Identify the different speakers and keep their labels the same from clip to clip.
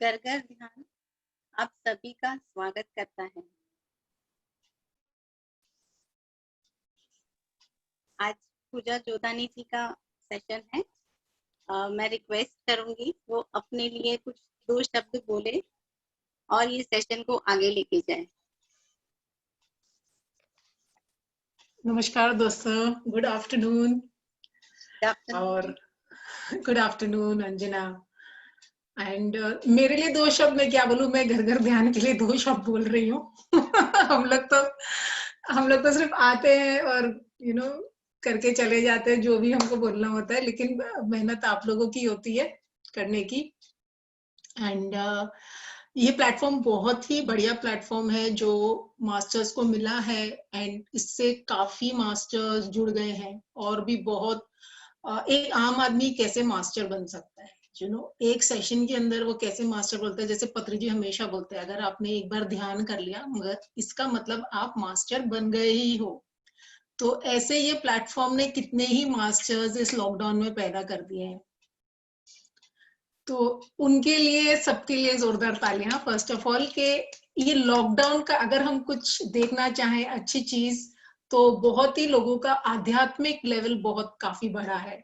Speaker 1: घर घर ध्यान आप सभी का स्वागत करता है। आज पूजा जोधानी जी का सेशन है। मैं रिक्वेस्ट करूंगी वो अपने लिए कुछ 2 शब्द बोले और ये सेशन को आगे लेके जाए।
Speaker 2: नमस्कार दोस्तों, गुड आफ्टरनून और गुड आफ्टरनून अंजना। एंड मेरे लिए 2 शब्द मैं क्या बोलूं, मैं घर घर ध्यान के लिए 2 शब्द बोल रही हूँ। हम लोग तो सिर्फ आते हैं और करके चले जाते हैं जो भी हमको बोलना होता है, लेकिन मेहनत आप लोगों की होती है करने की। एंड ये प्लेटफॉर्म बहुत ही बढ़िया प्लेटफॉर्म है जो मास्टर्स को मिला है, एंड इससे काफी मास्टर्स जुड़ गए हैं और भी बहुत एक आम आदमी कैसे मास्टर बन सकता है, एक सेशन के अंदर वो कैसे मास्टर बोलता है। जैसे पत्री जी हमेशा बोलते हैं, अगर आपने एक बार ध्यान कर लिया मगर इसका मतलब आप मास्टर बन गए ही हो। तो ऐसे ये प्लेटफॉर्म ने कितने ही मास्टर्स इस लॉकडाउन में पैदा कर दिए हैं, तो उनके लिए सबके लिए जोरदार तालियां फर्स्ट ऑफ ऑल। के ये लॉकडाउन का अगर हम कुछ देखना चाहें अच्छी चीज, तो बहुत ही लोगों का आध्यात्मिक लेवल बहुत काफी बढ़ा है।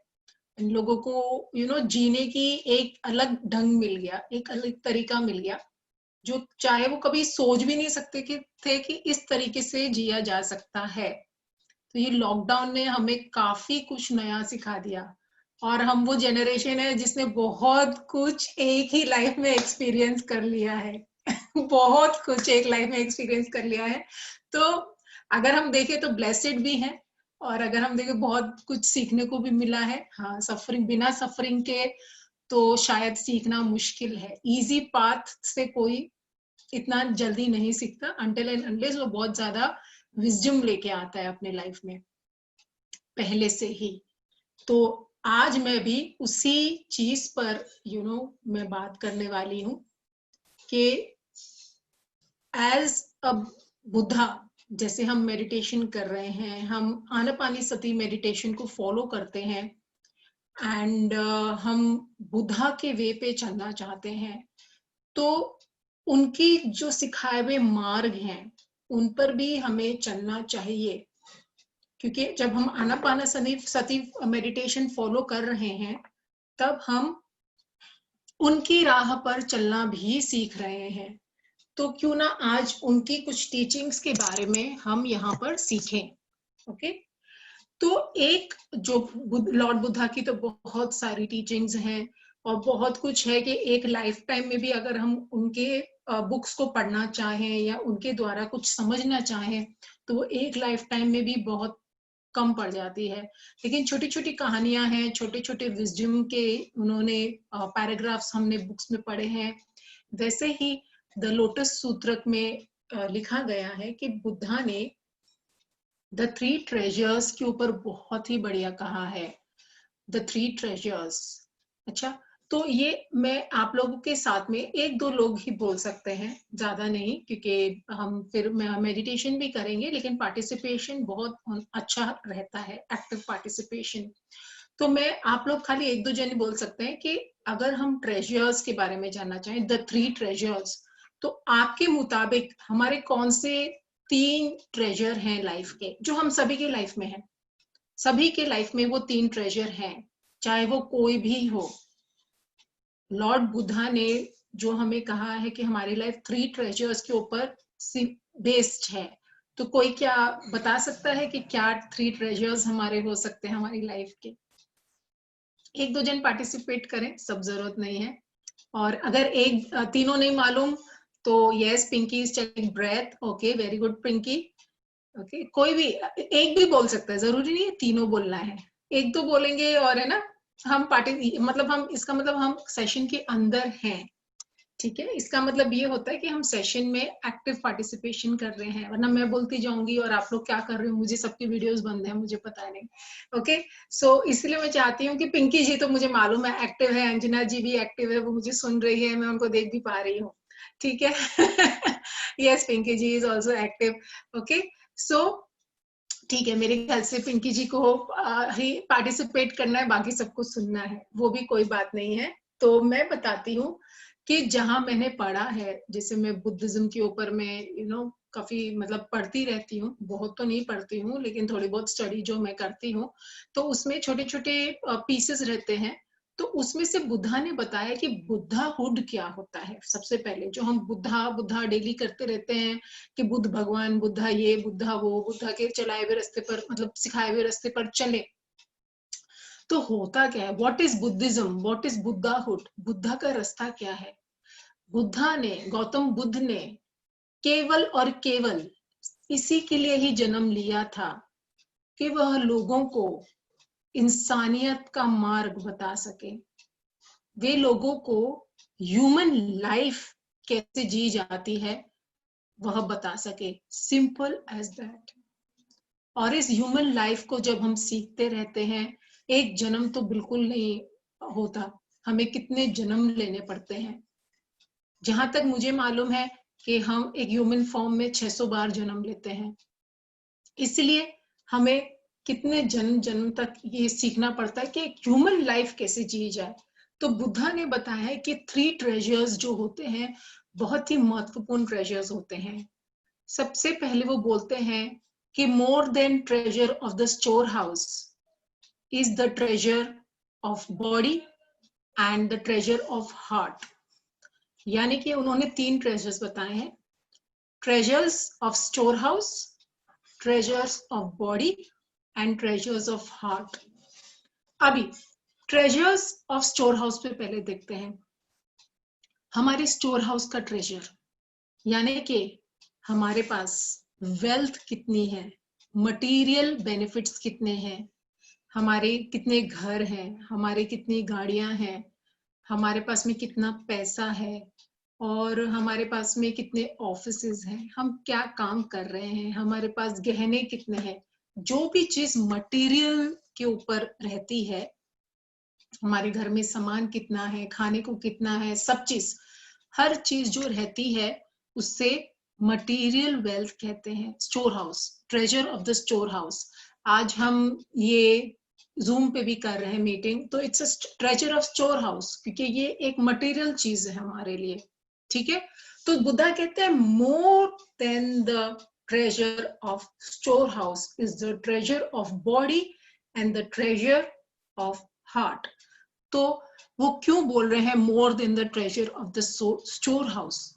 Speaker 2: इन लोगों को जीने की एक अलग ढंग मिल गया, एक अलग तरीका मिल गया, जो चाहे वो कभी सोच भी नहीं सकते कि इस तरीके से जिया जा सकता है। तो ये लॉकडाउन ने हमें काफी कुछ नया सिखा दिया, और हम वो जनरेशन है जिसने बहुत कुछ एक ही लाइफ में एक्सपीरियंस कर लिया है। बहुत कुछ एक लाइफ में एक्सपीरियंस कर लिया है। तो अगर हम देखें तो ब्लेसेड भी हैं, और अगर हम देखें बहुत कुछ सीखने को भी मिला है। हाँ, सफरिंग, बिना सफरिंग के तो शायद सीखना मुश्किल है। इजी पाथ से कोई इतना जल्दी नहीं सीखता अनटिल एंड अनलेस वो बहुत ज्यादा विजडम लेके आता है अपने लाइफ में पहले से ही। तो आज मैं भी उसी चीज पर मैं बात करने वाली हूँ कि एज अ बुद्धा, जैसे हम मेडिटेशन कर रहे हैं, हम आनापानसति मेडिटेशन को फॉलो करते हैं, एंड हम बुद्धा के वे पे चलना चाहते हैं, तो उनकी जो सिखाए हुए मार्ग हैं उन पर भी हमें चलना चाहिए। क्योंकि जब हम आनापानसति मेडिटेशन फॉलो कर रहे हैं, तब हम उनकी राह पर चलना भी सीख रहे हैं। तो क्यों ना आज उनकी कुछ टीचिंग्स के बारे में हम यहाँ पर सीखें। ओके, तो एक जो लॉर्ड बुद्धा की तो बहुत सारी टीचिंग्स हैं और बहुत कुछ है कि एक लाइफ टाइम में भी अगर हम उनके बुक्स को पढ़ना चाहें या उनके द्वारा कुछ समझना चाहें, तो वो एक लाइफ टाइम में भी बहुत कम पड़ जाती है। लेकिन छोटी छोटी कहानियां हैं, छोटे छोटे विजडम के उन्होंने पैराग्राफ्स हमने बुक्स में पढ़े हैं। वैसे ही द लोटस सूत्रक में लिखा गया है कि बुद्धा ने द 3 ट्रेजर्स के ऊपर बहुत ही बढ़िया कहा है। The 3 treasures. अच्छा, तो ये मैं आप लोगों के साथ में 1-2 लोग ही बोल सकते हैं, ज्यादा नहीं, क्योंकि हम फिर मेडिटेशन भी करेंगे, लेकिन पार्टिसिपेशन बहुत अच्छा रहता है, एक्टिव पार्टिसिपेशन। तो मैं आप लोग खाली 1-2 जन बोल सकते हैं कि अगर हम ट्रेजर्स के बारे में जानना चाहें, द 3 ट्रेजर्स, तो आपके मुताबिक हमारे कौन से 3 ट्रेजर हैं लाइफ के, जो हम सभी के लाइफ में हैं। सभी के लाइफ में वो 3 ट्रेजर हैं, चाहे वो कोई भी हो। लॉर्ड बुद्धा ने जो हमें कहा है कि हमारी लाइफ 3 ट्रेजर्स के ऊपर बेस्ड है। तो कोई क्या बता सकता है कि क्या 3 ट्रेजर्स हमारे हो सकते हैं हमारी लाइफ के? 1-2 जन पार्टिसिपेट करें, सब जरूरत नहीं है। और अगर तीनों नहीं मालूम तो yes, Pinky is taking breath. Okay, very good Pinky. Okay, कोई भी एक भी बोल सकता है, जरूरी नहीं है तीनों बोलना है। 1-2 बोलेंगे और है ना, हम हम इसका मतलब हम सेशन के अंदर हैं। ठीक है, इसका मतलब ये होता है कि हम सेशन में एक्टिव पार्टिसिपेशन कर रहे हैं, वरना मैं बोलती जाऊंगी और आप लोग क्या कर रहे हो, मुझे सबकी वीडियोस बंद है, मुझे पता नहीं। ओके, सो इसलिए मैं चाहती हूँ कि पिंकी जी तो मुझे मालूम है एक्टिव है, अंजना जी भी एक्टिव है, वो मुझे सुन रही है, मैं उनको देख भी पा रही हूँ। ठीक है। Yes, Pinky ji is also active. Okay, so ठीक है, मेरे ख्याल से पिंकी जी को ही पार्टिसिपेट करना है, बाकी सबको सुनना है, वो भी कोई बात नहीं है। तो मैं बताती हूँ कि जहां मैंने पढ़ा है, जैसे मैं बुद्धिज्म के ऊपर में काफी मतलब पढ़ती रहती हूँ, बहुत तो नहीं पढ़ती हूँ लेकिन थोड़ी बहुत स्टडी जो मैं करती हूँ, तो उसमें छोटे छोटे पीसेस रहते हैं। तो उसमें से बुद्धा ने बताया कि बुद्धाहुड क्या होता है। सबसे पहले जो हम बुद्धा बुद्धा डेली करते रहते हैं कि बुद्ध भगवान, बुद्धा ये, बुद्धा वो, बुद्धा के चलाए हुए रास्ते पर मतलब सिखाए हुए रास्ते पर चले, तो होता क्या है? What is Buddhism, what is Buddhahood, Buddha का रास्ता क्या है? बुद्धा ने, गौतम बुद्ध ने केवल और केवल इसी के लिए ही जन्म लिया था कि वह लोगों को इंसानियत का मार्ग बता सके, वे लोगों को ह्यूमन लाइफ कैसे जी जाती है वह बता सके, सिंपल एज दैट। और इस ह्यूमन लाइफ को जब हम सीखते रहते हैं, एक जन्म तो बिल्कुल नहीं होता, हमें कितने जन्म लेने पड़ते हैं। जहां तक मुझे मालूम है कि हम एक ह्यूमन फॉर्म में 600 बार जन्म लेते हैं, इसलिए हमें कितने जन्म जन्म तक ये सीखना पड़ता है कि एक ह्यूमन लाइफ कैसे जी जाए। तो बुद्धा ने बताया है कि 3 ट्रेजर्स जो होते हैं बहुत ही महत्वपूर्ण ट्रेजर्स होते हैं। सबसे पहले वो बोलते हैं कि more than treasure of the store house is the treasure of body and the treasure of heart. यानी कि उन्होंने 3 ट्रेजर्स बताए हैं, treasures of store house, treasures of body and treasures of heart. अभी ट्रेजर्स ऑफ स्टोर हाउस पे पहले देखते हैं। हमारे स्टोर हाउस का ट्रेजर यानी कि हमारे पास वेल्थ कितनी है, मटेरियल बेनिफिट्स कितने हैं, हमारे कितने घर हैं, हमारे कितनी गाड़ियां हैं, हमारे पास में कितना पैसा है, और हमारे पास में कितने ऑफिसेज हैं, हम क्या काम कर रहे हैं, हमारे पास गहने कितने हैं। जो भी चीज मटेरियल के ऊपर रहती है, हमारे घर में सामान कितना है, खाने को कितना है, सब चीज, हर चीज जो रहती है उससे मटेरियल वेल्थ कहते हैं। Store house, treasure of the store house. आज हम ये जूम पे भी कर रहे हैं मीटिंग, तो it's a treasure of store house, क्योंकि ये एक मटेरियल चीज है हमारे लिए। ठीक है, तो बुद्धा कहते हैं more than the treasure of store house is the treasure of body and the treasure of heart. तो वो क्यों बोल रहे हैं more than the treasure of the store house?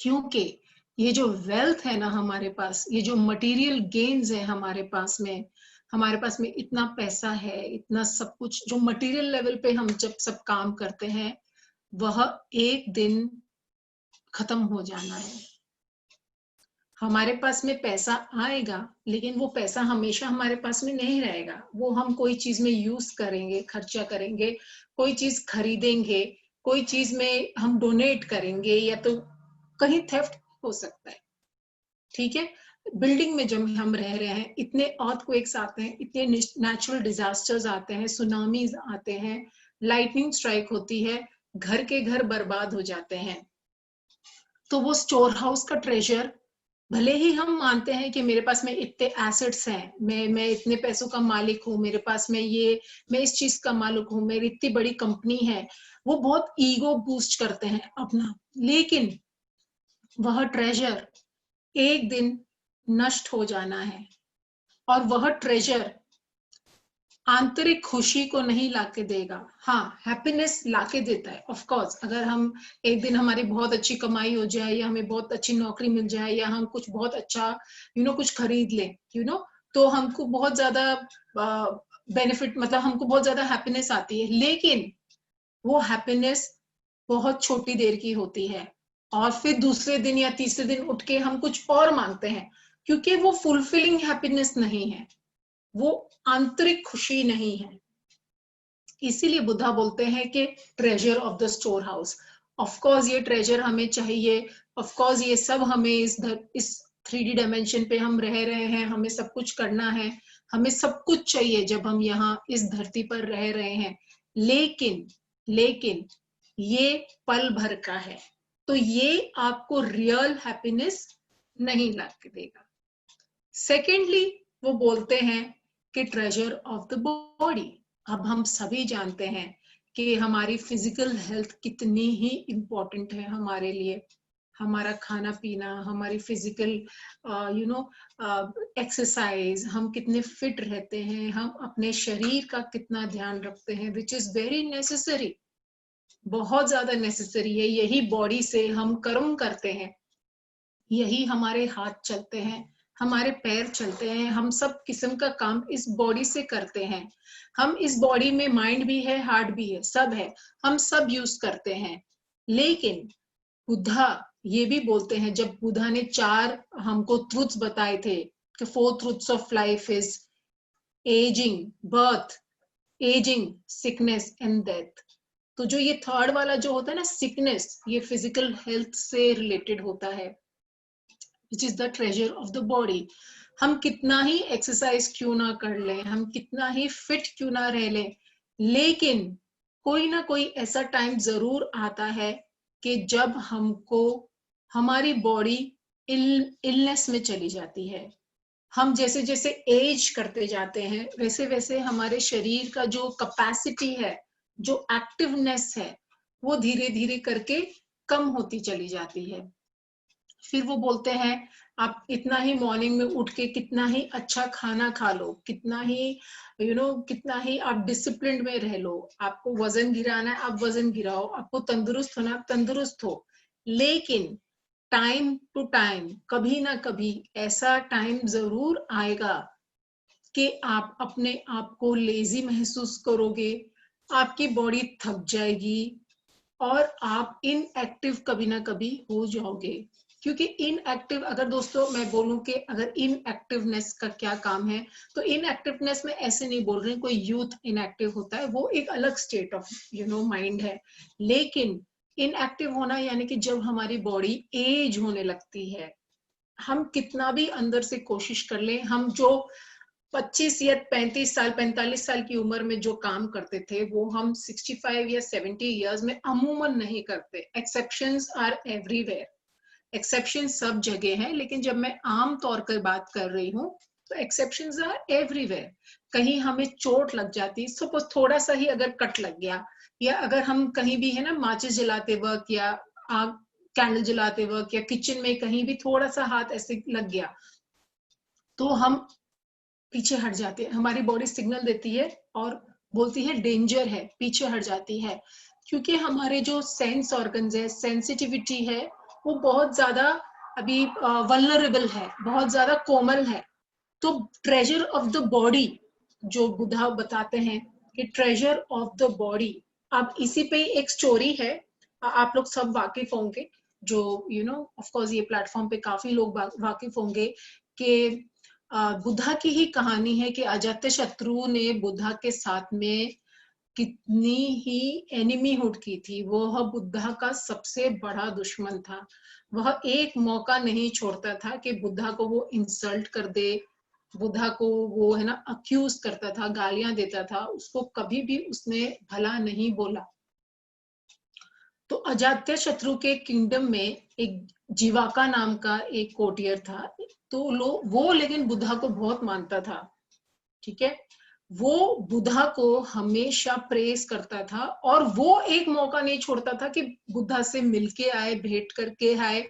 Speaker 2: क्योंकि ये जो वेल्थ है ना हमारे पास, ये जो मटेरियल गेन्स है हमारे पास में इतना पैसा है, इतना सब कुछ जो मटेरियल लेवल पे हम जब सब काम करते हैं, वह एक दिन खत्म हो जाना है। हमारे पास में पैसा आएगा लेकिन वो पैसा हमेशा हमारे पास में नहीं रहेगा, वो हम कोई चीज में यूज करेंगे, खर्चा करेंगे, कोई चीज खरीदेंगे, कोई चीज में हम डोनेट करेंगे, या तो कहीं थेफ्ट हो सकता है। ठीक है, बिल्डिंग में जब हम रह रहे हैं, इतने अर्थक्वेक्स आते हैं, इतने नेचुरल डिजास्टर्स आते हैं, सुनामीज आते हैं, लाइटनिंग स्ट्राइक होती है, घर के घर बर्बाद हो जाते हैं। तो वो स्टोर हाउस का ट्रेजर, भले ही हम मानते हैं कि मेरे पास में इतने एसेट्स हैं, मैं इतने पैसों का मालिक हूँ, मेरे पास में ये, मैं इस चीज का मालिक हूँ, मेरी इतनी बड़ी कंपनी है, वो बहुत ईगो बूस्ट करते हैं अपना, लेकिन वह ट्रेजर एक दिन नष्ट हो जाना है। और वह ट्रेजर आंतरिक खुशी को नहीं लाके देगा, हाँ हैप्पीनेस लाके देता है ऑफ कोर्स। अगर हम एक दिन हमारी बहुत अच्छी कमाई हो जाए, या हमें बहुत अच्छी नौकरी मिल जाए, या हम कुछ बहुत अच्छा कुछ खरीद लें, तो हमको बहुत ज्यादा बेनिफिट, मतलब हमको बहुत ज्यादा हैप्पीनेस आती है, लेकिन वो हैप्पीनेस बहुत छोटी देर की होती है, और फिर दूसरे दिन या तीसरे दिन उठ के हम कुछ और मांगते हैं, क्योंकि वो फुलफिलिंग हैप्पीनेस नहीं है, वो आंतरिक खुशी नहीं है। इसीलिए बुद्धा बोलते हैं कि treasure of the store house. Of course ये ट्रेजर हमें चाहिए, ऑफ कोर्स ये सब हमें इस 3D डायमेंशन पे हम रह रहे हैं, हमें सब कुछ करना है, हमें सब कुछ चाहिए जब हम यहाँ इस धरती पर रह रहे हैं, लेकिन ये पल भर का है, तो ये आपको रियल हैप्पीनेस नहीं ला के देगा। सेकेंडली वो बोलते हैं कि ट्रेजर ऑफ द बॉडी। अब हम सभी जानते हैं कि हमारी फिजिकल हेल्थ कितनी ही इम्पोर्टेंट है हमारे लिए। हमारा खाना पीना, हमारी फिजिकल एक्सरसाइज, हम कितने फिट रहते हैं, हम अपने शरीर का कितना ध्यान रखते हैं, विच इज वेरी नेसेसरी, बहुत ज्यादा नेसेसरी है। यही बॉडी से हम कर्म करते हैं, यही हमारे हाथ चलते हैं, हमारे पैर चलते हैं, हम सब किस्म का काम इस बॉडी से करते हैं। हम इस बॉडी में माइंड भी है, हार्ट भी है, सब है, हम सब यूज करते हैं। लेकिन बुद्धा ये भी बोलते हैं, जब बुद्धा ने 4 हमको ट्रुथ्स बताए थे कि 4 truths of life is ageing, birth, ageing, sickness and death. तो जो ये थर्ड वाला जो होता है ना, सिकनेस, ये फिजिकल हेल्थ से रिलेटेड होता है, which is the treasure of the body. हम कितना ही एक्सरसाइज क्यों ना कर लें, हम कितना ही फिट क्यों ना रह लें, लेकिन कोई ना कोई ऐसा टाइम जरूर आता है कि जब हमको हमारी बॉडी इलनेस में चली जाती है। हम जैसे जैसे एज करते जाते हैं, वैसे वैसे हमारे शरीर का जो कैपेसिटी है, जो एक्टिवनेस है, वो धीरे धीरे करके कम होती चली जाती है। फिर वो बोलते हैं, आप इतना ही मॉर्निंग में उठ के कितना ही अच्छा खाना खा लो, कितना ही कितना ही आप डिसिप्लिन में रह लो, आपको वजन गिराना है आप वजन गिराओ, आपको तंदुरुस्त होना आप तंदुरुस्त हो, लेकिन टाइम टू टाइम कभी ना कभी ऐसा टाइम जरूर आएगा कि आप अपने आप को लेजी महसूस करोगे, आपकी बॉडी थक जाएगी और आप इनएक्टिव कभी ना कभी हो जाओगे। क्योंकि इनएक्टिव, अगर दोस्तों मैं बोलूं कि अगर इनएक्टिवनेस का क्या काम है, तो इनएक्टिवनेस में ऐसे नहीं बोल रहे कोई यूथ इनएक्टिव होता है, वो एक अलग स्टेट ऑफ माइंड है। लेकिन इनएक्टिव होना यानी कि जब हमारी बॉडी एज होने लगती है, हम कितना भी अंदर से कोशिश कर लें, हम जो 25 या 35 साल 45 साल की उम्र में जो काम करते थे, वो हम 65 या 70 इयर्स में अमूमन नहीं करते। एक्सेप्शंस आर एवरीवेयर, एक्सेप्शन सब जगह है, लेकिन जब मैं आम तौर पर बात कर रही हूँ तो एक्सेप्शंस आर एवरीवेयर। कहीं हमें चोट लग जाती, सपोज थोड़ा सा ही अगर कट लग गया, या अगर हम कहीं भी है ना माचिस जलाते वक्त या आग कैंडल जलाते वक्त या किचन में कहीं भी थोड़ा सा हाथ ऐसे लग गया, तो हम पीछे हट जाते हैं, हमारी बॉडी सिग्नल देती है और बोलती है डेंजर है, पीछे हट जाती है। क्योंकि हमारे जो सेंस ऑर्गन्स है, सेंसिटिविटी है, वो बहुत ज्यादा अभी वल्नरेबल है, बहुत ज्यादा कोमल है। तो ट्रेजर ऑफ द बॉडी जो बुद्धा बताते हैं कि ट्रेजर ऑफ द बॉडी, अब इसी पे एक स्टोरी है, आप लोग सब वाकिफ होंगे, जो ऑफ कोर्स ये प्लेटफॉर्म पे काफी लोग वाकिफ होंगे कि बुद्धा की ही कहानी है कि अजात शत्रु ने बुद्धा के साथ में कितनी ही एनिमीहुड की थी। वह बुद्धा का सबसे बड़ा दुश्मन था। वह एक मौका नहीं छोड़ता था कि बुद्धा को वो इंसल्ट कर दे, बुद्धा को वो है ना अक्यूज करता था, गालियां देता था, उसको कभी भी उसने भला नहीं बोला। तो अजात्य शत्रु के किंगडम में एक जीवाका नाम का एक कोटियर था, तो वो लेकिन बुद्धा को बहुत मानता था, ठीक है। वो बुद्धा को हमेशा प्रेस करता था और वो एक मौका नहीं छोड़ता था कि बुद्धा से मिलके आए, भेंट करके आए,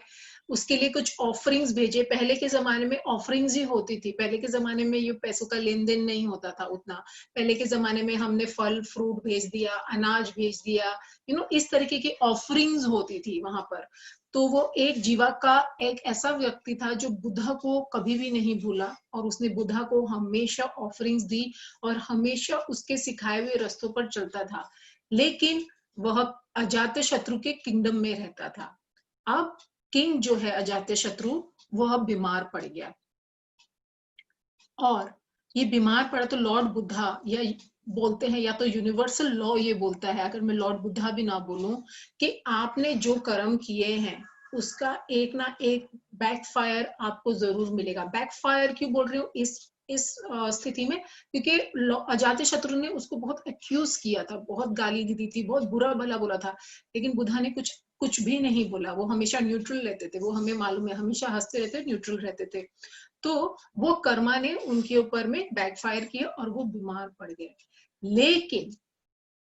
Speaker 2: उसके लिए कुछ ऑफरिंग्स भेजे। पहले के जमाने में ऑफरिंग्स ही होती थी, पहले के जमाने में ये पैसों का लेन देन नहीं होता था उतना। पहले के जमाने में हमने फल फ्रूट भेज दिया, अनाज भेज दिया, इस तरीके की ऑफरिंग्स होती थी वहां पर। तो वो एक जीवा का एक ऐसा व्यक्ति था जो बुद्धा को कभी भी नहीं भूला और उसने बुद्धा को हमेशा ऑफरिंग्स दी और हमेशा उसके सिखाए हुए रास्तों पर चलता था। लेकिन वह अजात शत्रु के किंगडम में रहता था। अब किंग जो है अजात शत्रु, वह बीमार पड़ गया और ये बीमार पड़ा तो लॉर्ड बुद्धा, या बोलते हैं या तो यूनिवर्सल लॉ ये बोलता है, अगर मैं लॉर्ड बुद्धा भी ना बोलूं, कि आपने जो कर्म किए हैं उसका एक ना एक बैकफायर आपको जरूर मिलेगा। बैकफायर क्यों बोल रही हूँ इस स्थिति में, क्योंकि अजात शत्रु ने उसको बहुत एक्यूज किया था, बहुत गाली दी थी, बहुत बुरा भला बोला था, लेकिन बुद्धा ने कुछ भी नहीं बोला। वो हमेशा न्यूट्रल रहते थे, वो हमें मालूम है, हमेशा हंसते रहते, न्यूट्रल रहते थे। तो वो कर्मा ने उनके ऊपर में बैकफायर किया और वो बीमार पड़ गए।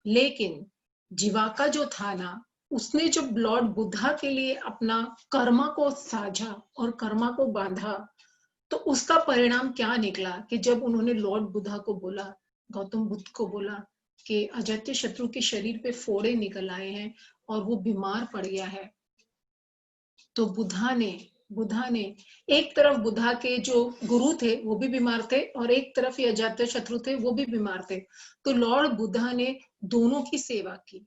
Speaker 2: लेकिन जीवाका जो था ना, उसने जब लॉर्ड बुद्धा के लिए अपना कर्मा को साझा और कर्मा को बांधा, तो उसका परिणाम क्या निकला कि जब उन्होंने लॉर्ड बुद्धा को बोला, गौतम बुद्ध को बोला कि अजात्य शत्रु के शरीर पे फोड़े निकल आए हैं और वो बीमार पड़ गया है, तो बुद्धा ने एक तरफ बुद्धा के जो गुरु थे वो भी बीमार थे और एक तरफ ये अजात्य शत्रु थे वो भी बीमार थे। तो लॉर्ड बुद्धा ने दोनों की सेवा की,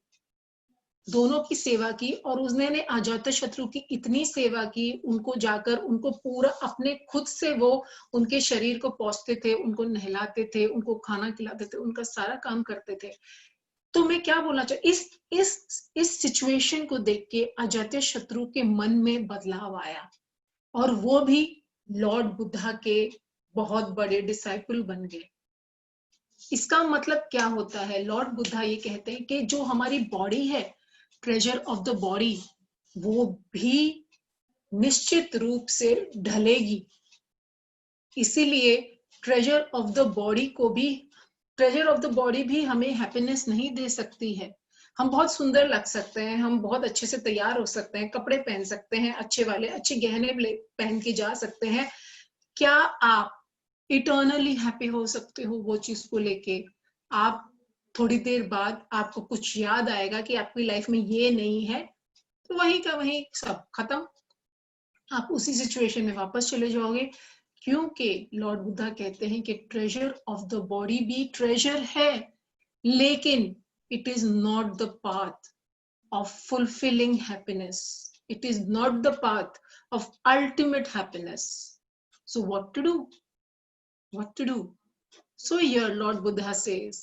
Speaker 2: दोनों की सेवा की, और उसने अजात शत्रु की इतनी सेवा की, उनको जाकर उनको पूरा अपने खुद से वो उनके शरीर को पोंछते थे, उनको नहलाते थे, उनको खाना खिलाते थे, उनका सारा काम करते थे। तो मैं क्या बोलना चाहूँ, इस सिचुएशन को देख के अजात शत्रु के मन में बदलाव आया और वो भी लॉर्ड बुद्धा के बहुत बड़े डिसाइपल बन गए। इसका मतलब क्या होता है, लॉर्ड बुद्धा ये कहते हैं कि जो हमारी बॉडी है, ट्रेजर ऑफ द बॉडी, वो भी निश्चित रूप से ढलेगी। इसीलिए ट्रेजर ऑफ द बॉडी भी हमें हैप्पीनेस नहीं दे सकती है। हम बहुत सुंदर लग सकते हैं, हम बहुत अच्छे से तैयार हो सकते हैं, कपड़े पहन सकते हैं अच्छे वाले, अच्छे गहने पहन के जा सकते हैं, क्या आप इटर्नली हैप्पी हो सकते हो वो चीज को लेके? आप थोड़ी देर बाद आपको कुछ याद आएगा कि आपकी लाइफ में ये नहीं है, तो वहीं का वहीं सब खत्म, आप उसी सिचुएशन में वापस चले जाओगे। क्योंकि लॉर्ड बुद्धा कहते हैं कि ट्रेजर ऑफ द बॉडी भी ट्रेजर है, लेकिन it is not the path of fulfilling happiness, it is not the path of ultimate happiness. So what to do? What to do? So here Lord Buddha says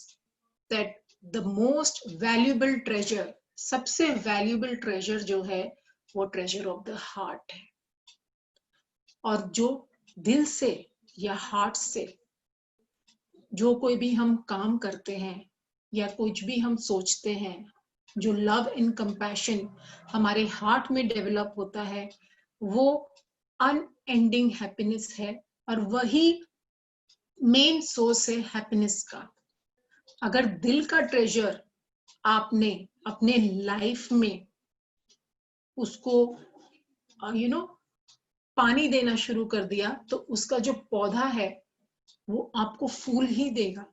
Speaker 2: that the most valuable treasure, सबसे valuable treasure जो है वो treasure of the heart है, और जो दिल से या heart से जो कोई भी हम काम करते हैं या कुछ भी हम सोचते हैं, जो love and compassion हमारे heart में develop होता है, वो unending happiness है, और वही मेन सोर्स है हैप्पीनेस का। अगर दिल का ट्रेजर आपने अपने लाइफ में उसको पानी देना शुरू कर दिया, तो उसका जो पौधा है वो आपको फूल ही देगा,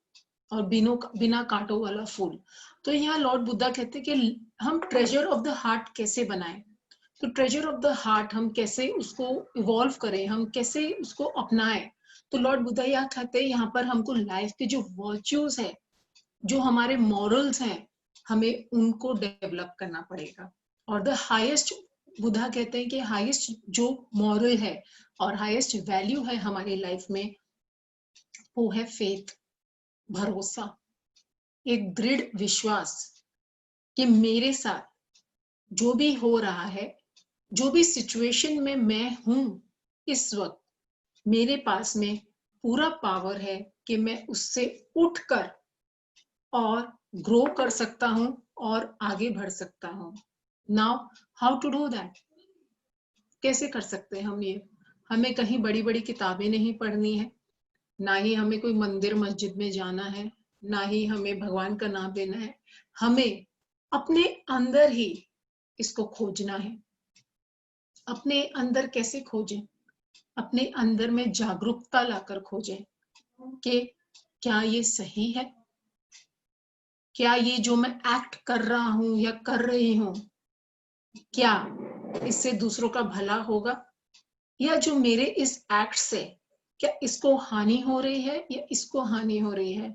Speaker 2: और बिना कांटों वाला फूल। तो यहाँ लॉर्ड बुद्धा कहते हैं कि हम ट्रेजर ऑफ द हार्ट कैसे बनाएं। तो ट्रेजर ऑफ द हार्ट हम कैसे उसको इवॉल्व करें, हम कैसे उसको अपनाएं। तो लॉर्ड बुद्धा यह कहते हैं, यहाँ पर हमको लाइफ के जो वर्च्यूज है, जो हमारे मॉरल्स हैं, हमें उनको डेवलप करना पड़ेगा। और द हाईएस्ट, बुद्धा कहते हैं कि हाईएस्ट जो मॉरल है और हाईएस्ट वैल्यू है हमारी लाइफ में, वो है फेथ, भरोसा, एक दृढ़ विश्वास कि मेरे साथ जो भी हो रहा है, जो भी सिचुएशन में मैं हूं इस वक्त, मेरे पास में पूरा पावर है कि मैं उससे उठकर और ग्रो कर सकता हूं और आगे बढ़ सकता हूं। Now how to do that? कैसे कर सकते हैं हम ये? हमें कहीं बड़ी बड़ी किताबें नहीं पढ़नी है, ना ही हमें कोई मंदिर मस्जिद में जाना है, ना ही हमें भगवान का नाम लेना है। हमें अपने अंदर ही इसको खोजना है। अपने अंदर कैसे खोजें? अपने अंदर में जागरूकता लाकर खोजें कि क्या ये सही है, क्या ये जो मैं एक्ट कर रहा हूं या कर रही हूं, क्या इससे दूसरों का भला होगा, या जो मेरे इस एक्ट से क्या इसको हानि हो रही है या इसको हानि हो रही है।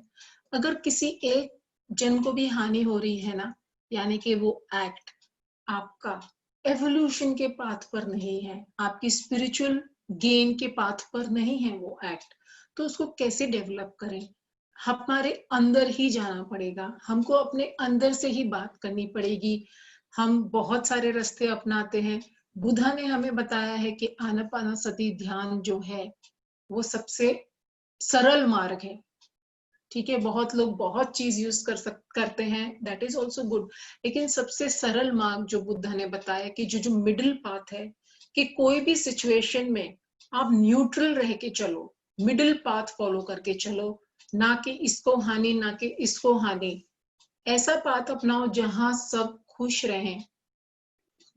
Speaker 2: अगर किसी एक जन को भी हानि हो रही है ना, यानी कि वो एक्ट आपका एवोल्यूशन के पाथ पर नहीं है, आपकी स्पिरिचुअल गेन के पाथ पर नहीं है वो एक्ट, तो उसको कैसे डेवलप करें? हमारे अंदर ही जाना पड़ेगा, हमको अपने अंदर से ही बात करनी पड़ेगी। हम बहुत सारे रास्ते अपनाते हैं, बुद्धा ने हमें बताया है कि आनापानसति ध्यान जो है वो सबसे सरल मार्ग है। ठीक है, बहुत लोग बहुत चीज यूज करते हैं, दैट इज ऑल्सो गुड, लेकिन सबसे सरल मार्ग जो बुद्धा ने बताया कि जो मिडिल पाथ है, कि कोई भी सिचुएशन में आप न्यूट्रल रह के चलो, मिडिल पाथ फॉलो करके चलो, ना कि इसको हानि ना कि इसको हानि। ऐसा पाथ अपनाओ जहां सब खुश रहें,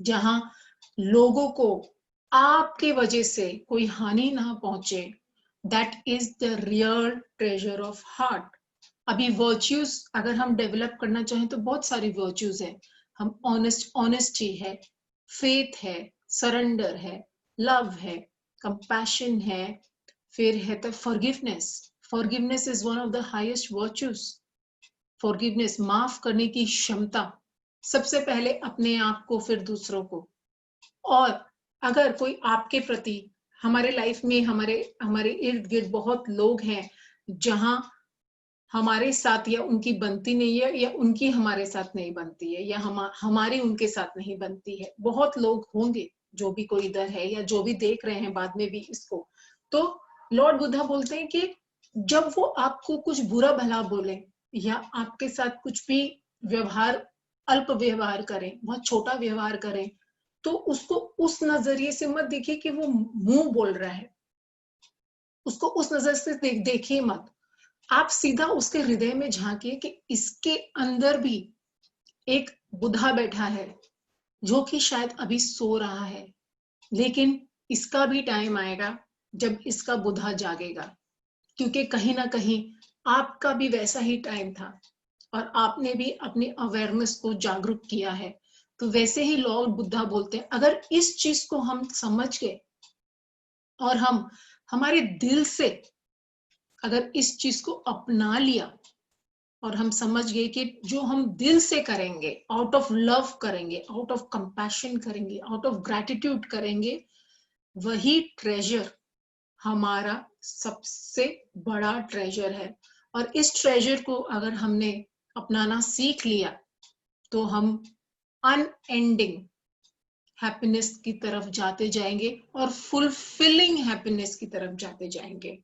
Speaker 2: जहां लोगों को आपके वजह से कोई हानि ना पहुंचे। That is the real treasure of heart. अभी वर्च्यूज अगर हम डेवलप करना चाहें तो बहुत सारी वर्च्यूज है। हम ऑनेस्टी है, फेथ है, सरेंडर है, लव है, कंपैशन है, फिर है तो forgiveness. Forgiveness is one of the highest virtues. Forgiveness, माफ करने की क्षमता, सबसे पहले अपने आप को फिर दूसरों को। और अगर कोई आपके प्रति, हमारे लाइफ में हमारे इर्द गिर्द बहुत लोग हैं जहां हमारे साथ या उनकी बनती नहीं है, या उनकी हमारे साथ नहीं बनती है, या हमारी उनके साथ नहीं बनती है। बहुत लोग होंगे जो भी कोई इधर है या जो भी देख रहे हैं बाद में भी इसको। तो लॉर्ड बुद्धा बोलते हैं कि जब वो आपको कुछ बुरा भला बोले या आपके साथ कुछ भी व्यवहार, अल्प व्यवहार करें, बहुत छोटा व्यवहार करें, तो उसको उस नजरिए से मत देखिए कि वो मुंह बोल रहा है। उसको उस नजर से देखिए मत। आप सीधा उसके हृदय में झांकिए कि इसके अंदर भी एक बुद्धा बैठा है जो कि शायद अभी सो रहा है, लेकिन इसका भी टाइम आएगा जब इसका बुद्धा जागेगा। क्योंकि कहीं ना कहीं आपका भी वैसा ही टाइम था और आपने भी अपनी अवेयरनेस को जागरूक किया है। तो वैसे ही लॉर्ड बुद्धा बोलते हैं, अगर इस चीज को हम समझ गए और हम हमारे दिल से अगर इस चीज को अपना लिया और हम समझ गए कि जो हम दिल से करेंगे, आउट ऑफ लव करेंगे, आउट ऑफ कंपैशन करेंगे, आउट ऑफ ग्रैटिट्यूड करेंगे, वही ट्रेजर हमारा सबसे बड़ा ट्रेजर है। और इस ट्रेजर को अगर हमने अपनाना सीख लिया तो हम अनएंडिंग हैप्पीनेस की तरफ जाते जाएंगे और फुलफिलिंग हैप्पीनेस की तरफ जाते जाएंगे।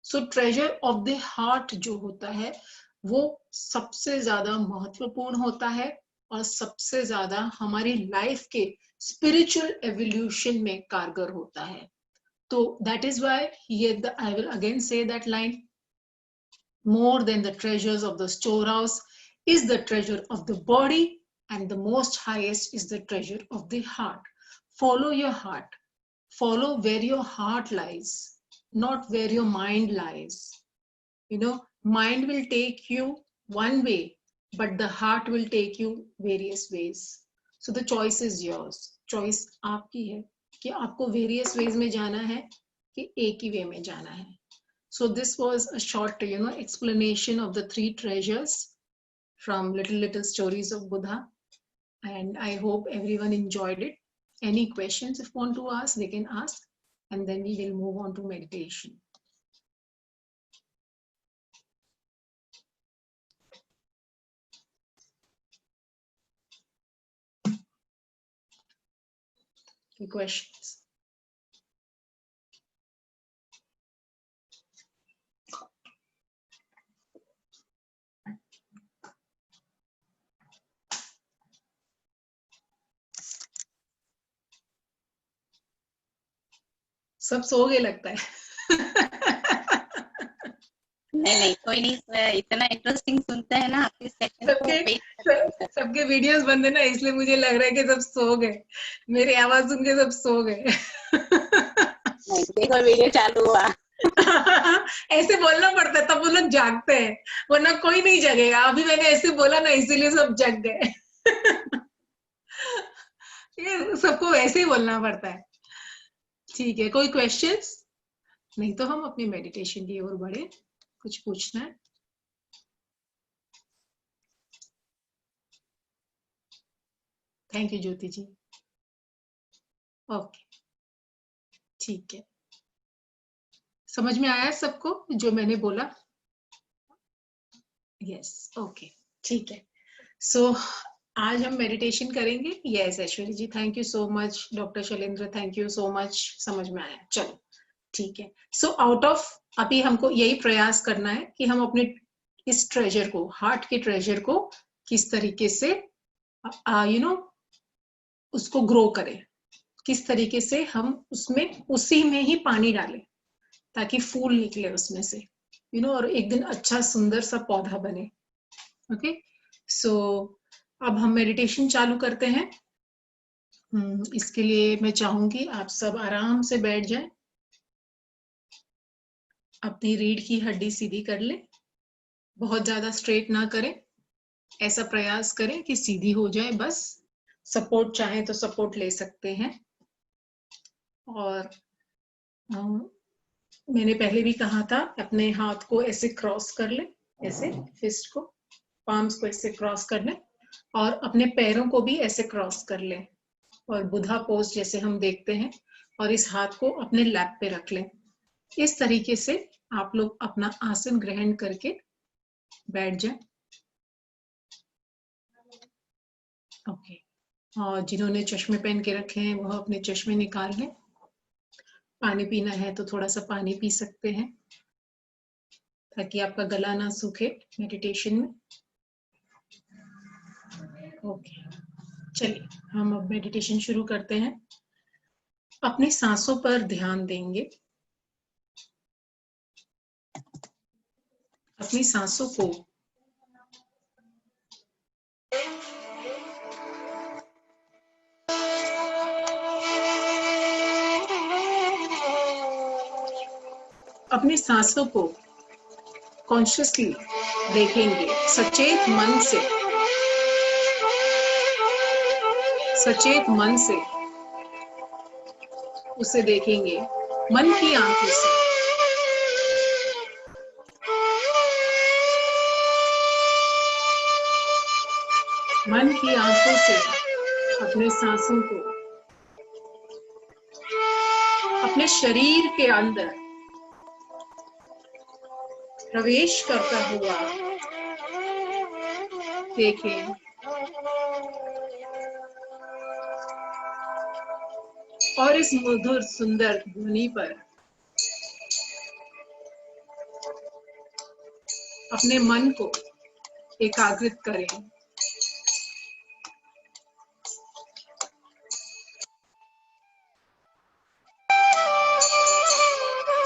Speaker 2: सो ट्रेजर ऑफ द हार्ट जो होता है वो सबसे ज्यादा महत्वपूर्ण होता है और सबसे ज्यादा हमारी लाइफ के स्पिरिचुअल एवोल्यूशन में कारगर होता है। तो that is why I will again say that line, more than the treasures of the storehouse is the treasure of the body, and the most highest is the treasure of the heart. Follow your heart. Follow where your heart lies, not where your mind lies. Mind will take you one way, but the heart will take you various ways. So the choice is yours. Choice आपकी है कि आपको various ways में जाना है कि एक ही way में जाना है. So this was a short, explanation of the 3 treasures from little stories of Buddha, and I hope everyone enjoyed it. Any questions if want to ask, they can ask, and then we will move on to meditation. Any questions? सब सो गए लगता है।
Speaker 1: नहीं कोई नहीं, इतना interesting सुनते हैं ना आपके सेशन को।
Speaker 2: सबके वीडियोस बंद है ना, इसलिए मुझे लग रहा है कि सब सो गए। मेरी आवाज सुन के सब सो गए।
Speaker 1: नहीं देखो वीडियो चालू हुआ।
Speaker 2: ऐसे बोलना पड़ता है तब वो लोग जागते हैं, वरना कोई नहीं जगेगा। अभी मैंने ऐसे बोला ना, इसीलिए सब जग गए। ये सबको वैसे ही बोलना पड़ता है। ठीक है, कोई क्वेश्चंस? नहीं तो हम अपनी मेडिटेशन की ओर बढ़े। कुछ पूछना है? Thank you Jyoti ji. Okay, ठीक है, समझ में आया सबको जो मैंने बोला? यस, ओके, ठीक है। सो आज हम मेडिटेशन करेंगे। Yes Aishwarya ji, thank you so much. Doctor Shailendra, thank you so much. समझ में आया, चलो ठीक है। सो आउट ऑफ, अभी हमको यही प्रयास करना है कि हम अपने इस ट्रेजर को, हार्ट के ट्रेजर को किस तरीके से उसको ग्रो करें, किस तरीके से हम उसमें उसी में ही पानी डालें ताकि फूल निकले उसमें से, और एक दिन अच्छा सुंदर सा पौधा बने। ओके, सो अब हम मेडिटेशन चालू करते हैं। इसके लिए मैं चाहूंगी आप सब आराम से बैठ जाएं, अपनी रीढ़ की हड्डी सीधी कर लें, बहुत ज्यादा स्ट्रेट ना करें, ऐसा प्रयास करें कि सीधी हो जाए बस। सपोर्ट चाहे तो सपोर्ट ले सकते हैं। और मैंने पहले भी कहा था, अपने हाथ को ऐसे क्रॉस कर लें, ऐसे फिस्ट को, पाम्स को ऐसे क्रॉस कर लें और अपने पैरों को भी ऐसे क्रॉस कर लें और बुधा पोज जैसे हम देखते हैं, और इस हाथ को अपने लैप पे रख लें। इस तरीके से आप लोग अपना आसन ग्रहण करके बैठ जाएं। ओके। और जिन्होंने चश्मे पहन के रखे हैं वह अपने चश्मे निकाल लें। पानी पीना है तो थोड़ा सा पानी पी सकते हैं ताकि आपका गला ना सूखे मेडिटेशन में। ओके, चलिए हम अब मेडिटेशन शुरू करते हैं। अपनी सांसों पर ध्यान देंगे। अपनी सांसों को अपनी सांसों को कॉन्शियसली देखेंगे, सचेत मन से, सचेत मन से उसे देखेंगे, मन की आंखों से। मन की आंखों से अपने सांसों को अपने शरीर के अंदर प्रवेश करता हुआ देखें। और इस मधुर सुंदर ध्वनि पर अपने मन को एकाग्रित करें।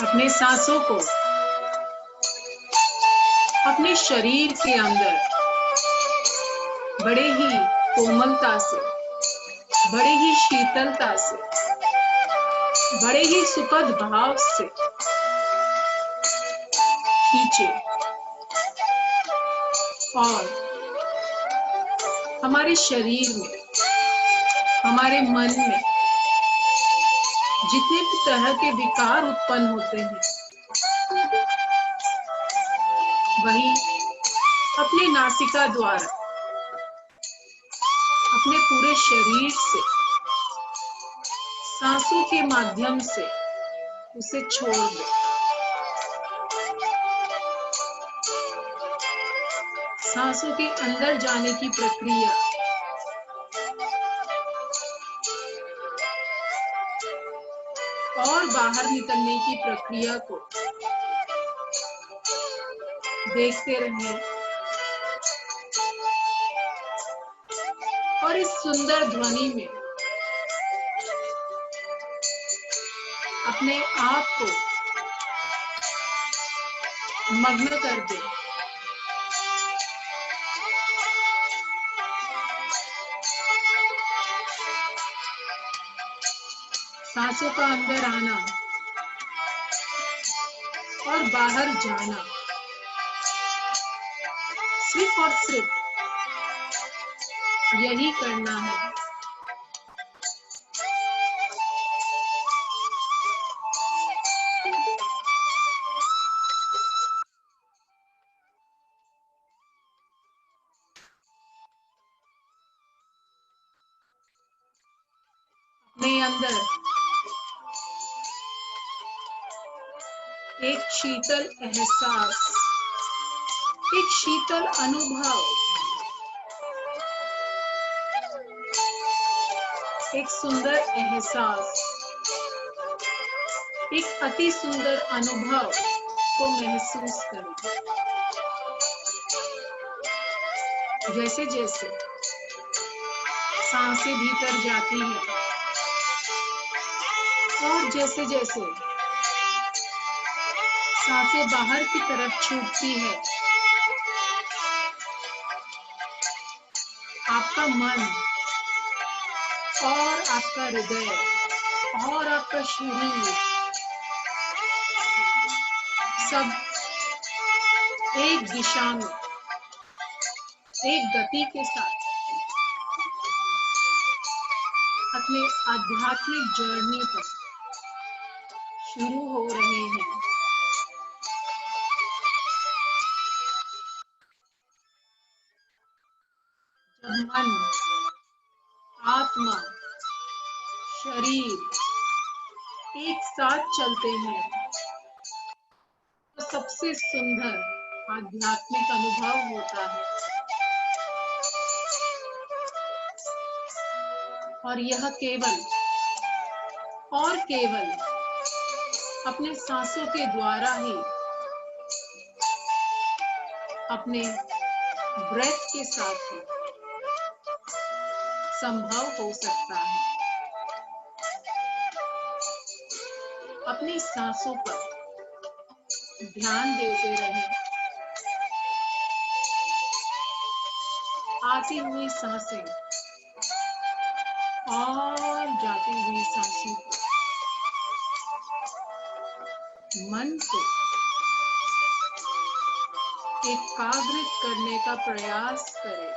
Speaker 2: अपने सांसों को अपने शरीर के अंदर बड़े ही कोमलता से, बड़े ही शीतलता से, बड़े ही सुखद भाव से खींचे और हमारे शरीर में, हमारे मन में जितने भी तरह के विकार उत्पन्न होते हैं, वही अपने नासिका द्वारा अपने पूरे शरीर से सांसों के माध्यम से उसे छोड़ दो। सांसों के अंदर जाने की प्रक्रिया और बाहर निकलने की प्रक्रिया को देखते रहें और इस सुंदर ध्वनि में अपने आप को मग्न कर दें। सांसों का अंदर आना और बाहर जाना सिर्फ और सिर्फ यही करना है। अपने अंदर एक शीतल एहसास, एक शीतल अनुभव, एक सुंदर एहसास, एक अति सुंदर अनुभव को महसूस करो। जैसे जैसे सांसें भीतर जाती है और जैसे जैसे सांसें बाहर की तरफ छूटती है, आपका मन और आपका हृदय और आपका शरीर सब एक दिशा में, एक गति के साथ अपने आध्यात्मिक जर्नी पर शुरू हो रहे हैं। जब मन, आत्मा, शरीर एक साथ चलते हैं तो सबसे सुंदर आध्यात्मिक अनुभव होता है। और यह केवल और केवल अपने सांसों के द्वारा ही, अपने ब्रेथ के साथ ही संभव हो सकता है। अपनी सांसों पर ध्यान देते रहें। आती हुई सांसें और जाती हुई सांसों को, मन को एकाग्रित करने का प्रयास करें।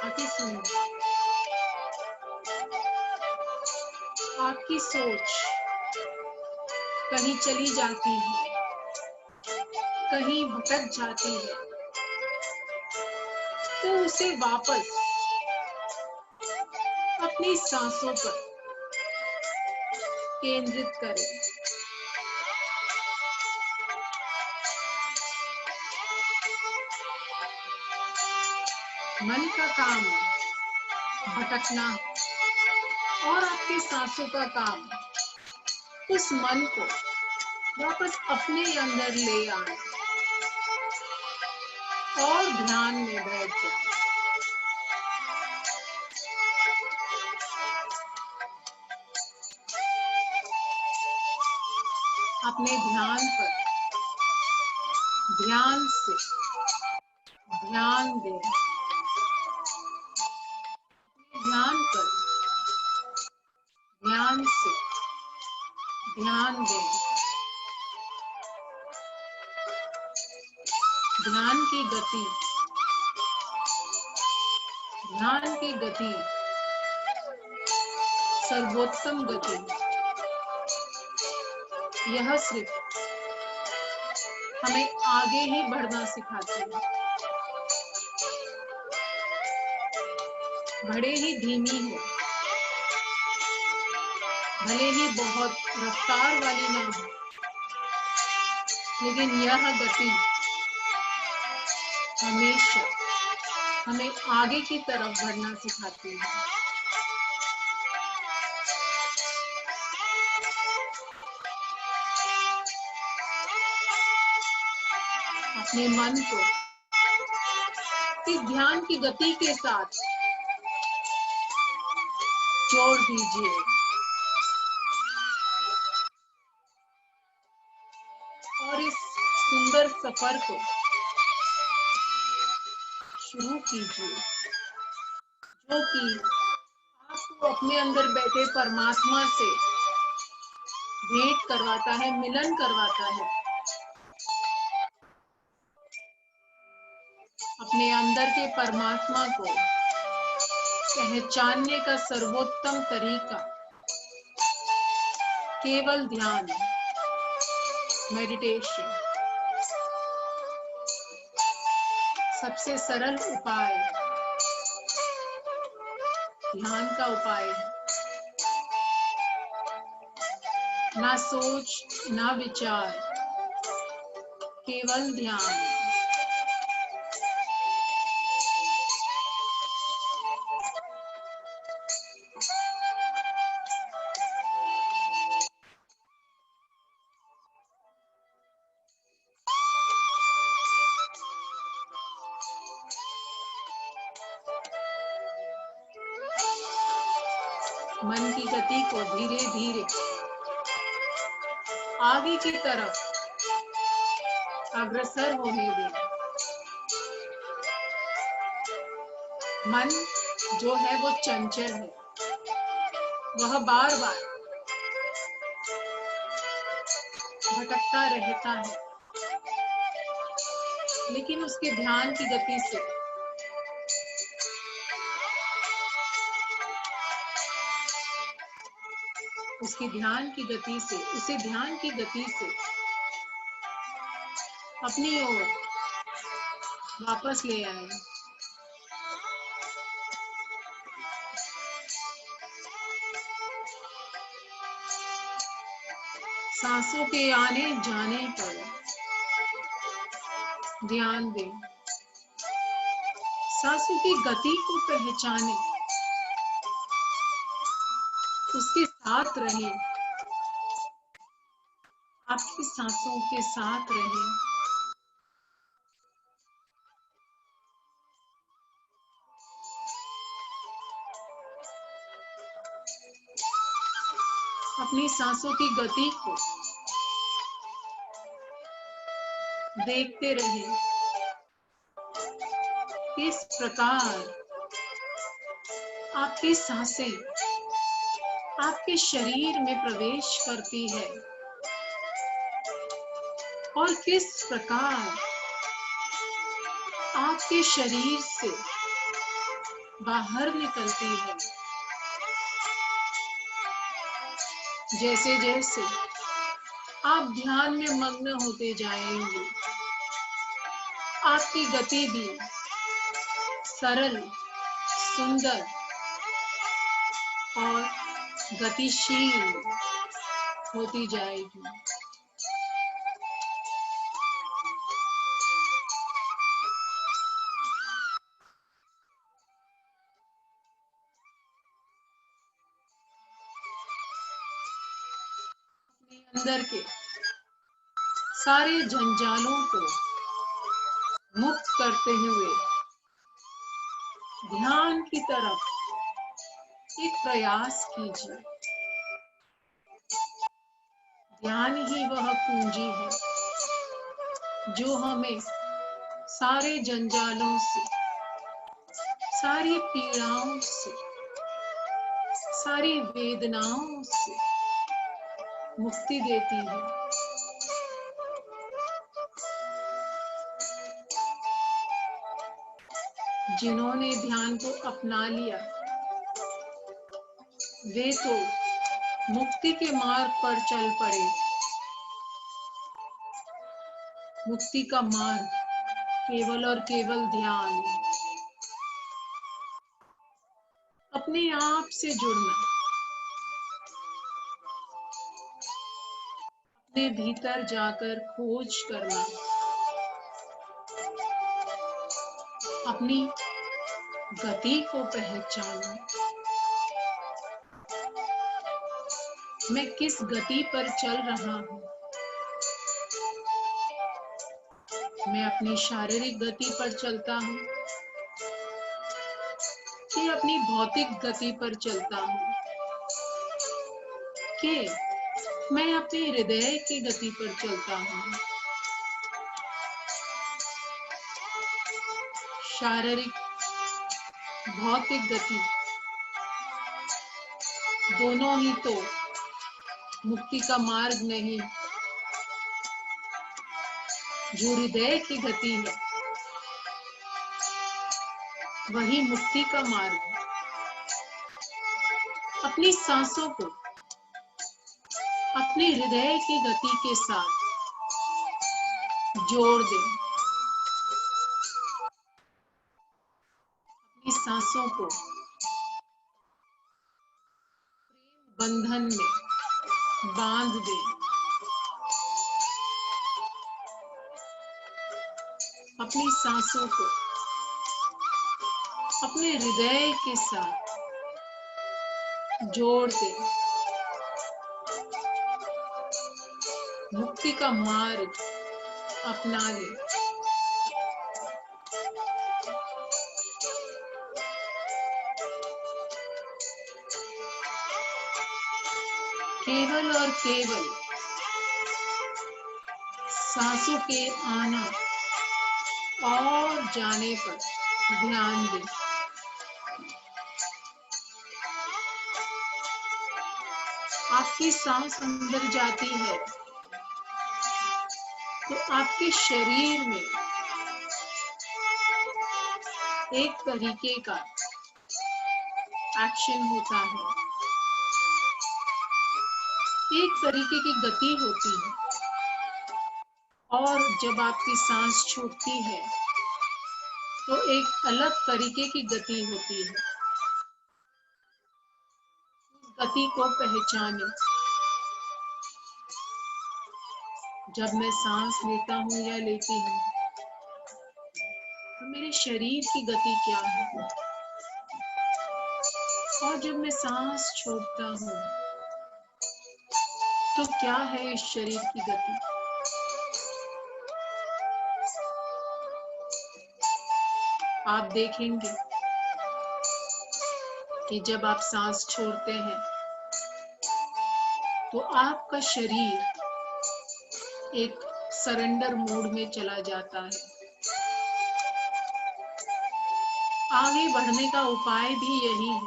Speaker 2: अति सुंदर। आपकी सोच कहीं चली जाती है, कहीं भटक जाती है, तो उसे वापस अपनी सांसों पर केंद्रित करें। मन का काम भटकना और आपकी सांसों का काम उस मन को वापस अपने अंदर ले आए और ध्यान में बैठ जाए। अपने ध्यान पर ध्यान से ध्यान दें। ध्यान पर ध्यान से ध्यान दें। ध्यान की गति, ध्यान की गति सर्वोत्तम गति। यह सिर्फ हमें आगे ही बढ़ना सिखाती है। भले ही धीमी हो, भले ही बहुत रफ्तार वाली ना हो, लेकिन यह गति हमेशा हमें आगे की तरफ बढ़ना सिखाती है। अपने मन को इस ध्यान की गति के साथ जोड़ दीजिए और इस सुंदर सफर को शुरू कीजिए, जो कि आपको अपने अंदर बैठे परमात्मा से भेंट करवाता है, मिलन करवाता है। अपने अंदर के परमात्मा को पहचानने का सर्वोत्तम तरीका केवल ध्यान, मेडिटेशन। सबसे सरल उपाय ध्यान का उपाय है। ना सोच, ना विचार, केवल ध्यान। मन की गति को धीरे धीरे आगे की तरफ अग्रसर होने दें। मन जो है वो चंचल है, वह बार बार भटकता रहता है, लेकिन उसके ध्यान की गति से उसे ध्यान की गति से अपनी ओर वापस ले आए। सांसों के आने जाने पर ध्यान दें, सांसों की गति को पहचानें, उसके साथ रहें, आपकी सांसों के साथ रहें। अपनी सांसों की गति को देखते रहें, किस प्रकार आपकी सांसें आपके शरीर में प्रवेश करती है और किस प्रकार आपके शरीर से बाहर निकलती है। जैसे जैसे आप ध्यान में मग्न होते जाएंगे, आपकी गति भी सरल, सुंदर और गतिशील होती जाएगी। अंदर के सारे जंजालों को मुक्त करते हुए ध्यान की तरफ एक प्रयास कीजिए। ध्यान ही वह पूंजी है जो हमें सारे जंजालों से, सारी पीड़ाओं से, सारी वेदनाओं से मुक्ति देती है। जिन्होंने ध्यान को अपना लिया, वे तो मुक्ति के मार्ग पर चल पड़े। मुक्ति का मार्ग केवल और केवल ध्यान, अपने आप से जुड़ना, अपने भीतर जाकर खोज करना, अपनी गति को पहचानना। मैं किस गति पर चल रहा हूँ? मैं अपनी शारीरिक गति पर चलता हूँ कि अपनी भौतिक गति पर चलता हूँ, कि मैं अपने हृदय की गति पर चलता हूँ? शारीरिक, भौतिक गति दोनों ही तो मुक्ति का मार्ग नहीं। जो हृदय की गति है वही मुक्ति का मार्ग है। अपनी सांसों को अपने हृदय की गति के साथ जोड़ दें। अपनी सांसों को बंधन में बांध दें। अपनी सांसों को अपने हृदय के साथ जोड़ दें। मुक्ति का मार्ग अपना लें। केवल और केवल सांसों के आना और जाने पर ध्यान दें। आपकी सांस अंदर जाती है तो आपके शरीर में एक तरीके का एक्शन होता है, एक तरीके की गति होती है। और जब आपकी सांस छूटती है तो एक अलग तरीके की गति होती है। गति को पहचानें। जब मैं सांस लेता हूँ या लेती हूँ तो मेरे शरीर की गति क्या है, और जब मैं सांस छोड़ता हूँ तो क्या है इस शरीर की गति। आप देखेंगे कि जब आप सांस छोड़ते हैं तो आपका शरीर एक सरेंडर मोड में चला जाता है। आगे बढ़ने का उपाय भी यही है,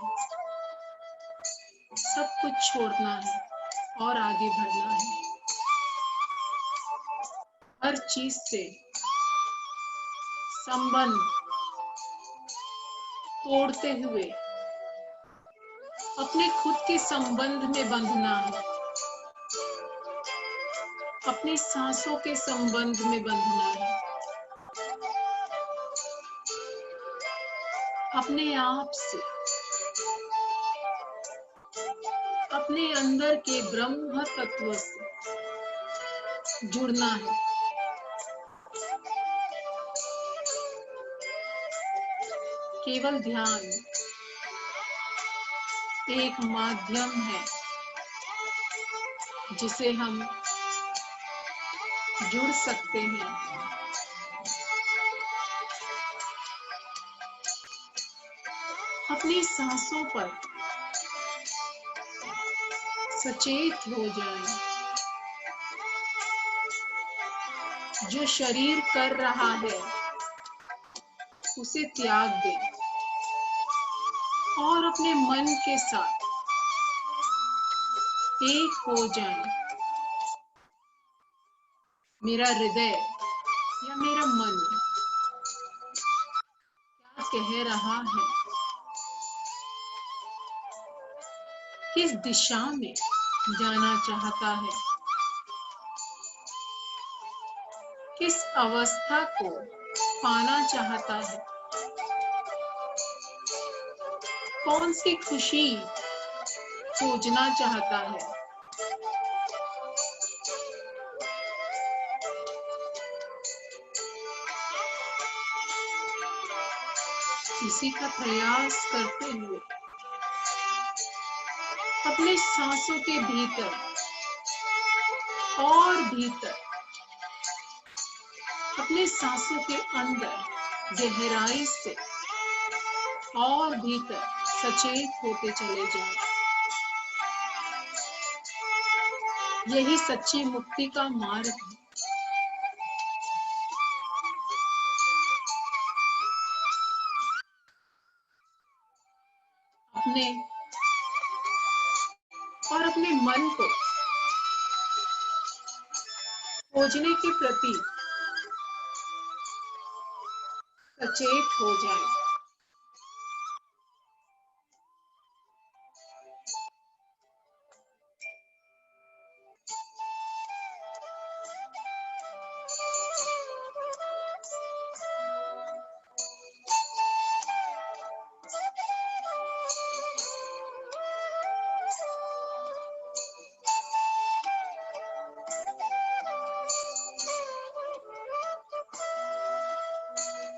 Speaker 2: सब कुछ छोड़ना है और आगे बढ़ना है। हर चीज से संबंध तोड़ते हुए अपने खुद के संबंध में बंधना है, अपनी सांसों के संबंध में बंधना है, अपने आप से, अपने अंदर के ब्रह्म तत्व से जुड़ना है। केवल ध्यान एक माध्यम है जिसे हम जुड़ सकते हैं। अपनी सांसों पर सचेत हो जाएं। जो शरीर कर रहा है उसे त्याग दें और अपने मन के साथ एक हो जाएं। मेरा हृदय या मेरा मन क्या कह रहा है, किस दिशा में जाना चाहता है, किस अवस्था को पाना चाहता है, कौन सी खुशी खोजना चाहता है। इसी का प्रयास करते हुए अपने सांसों के भीतर और भीतर, अपने सांसों के अंदर गहराई से और भीतर सचेत होते चले जाएं। यही सच्ची मुक्ति का मार्ग है। अपने और अपने मन को खोजने के प्रति सचेत हो जाएं।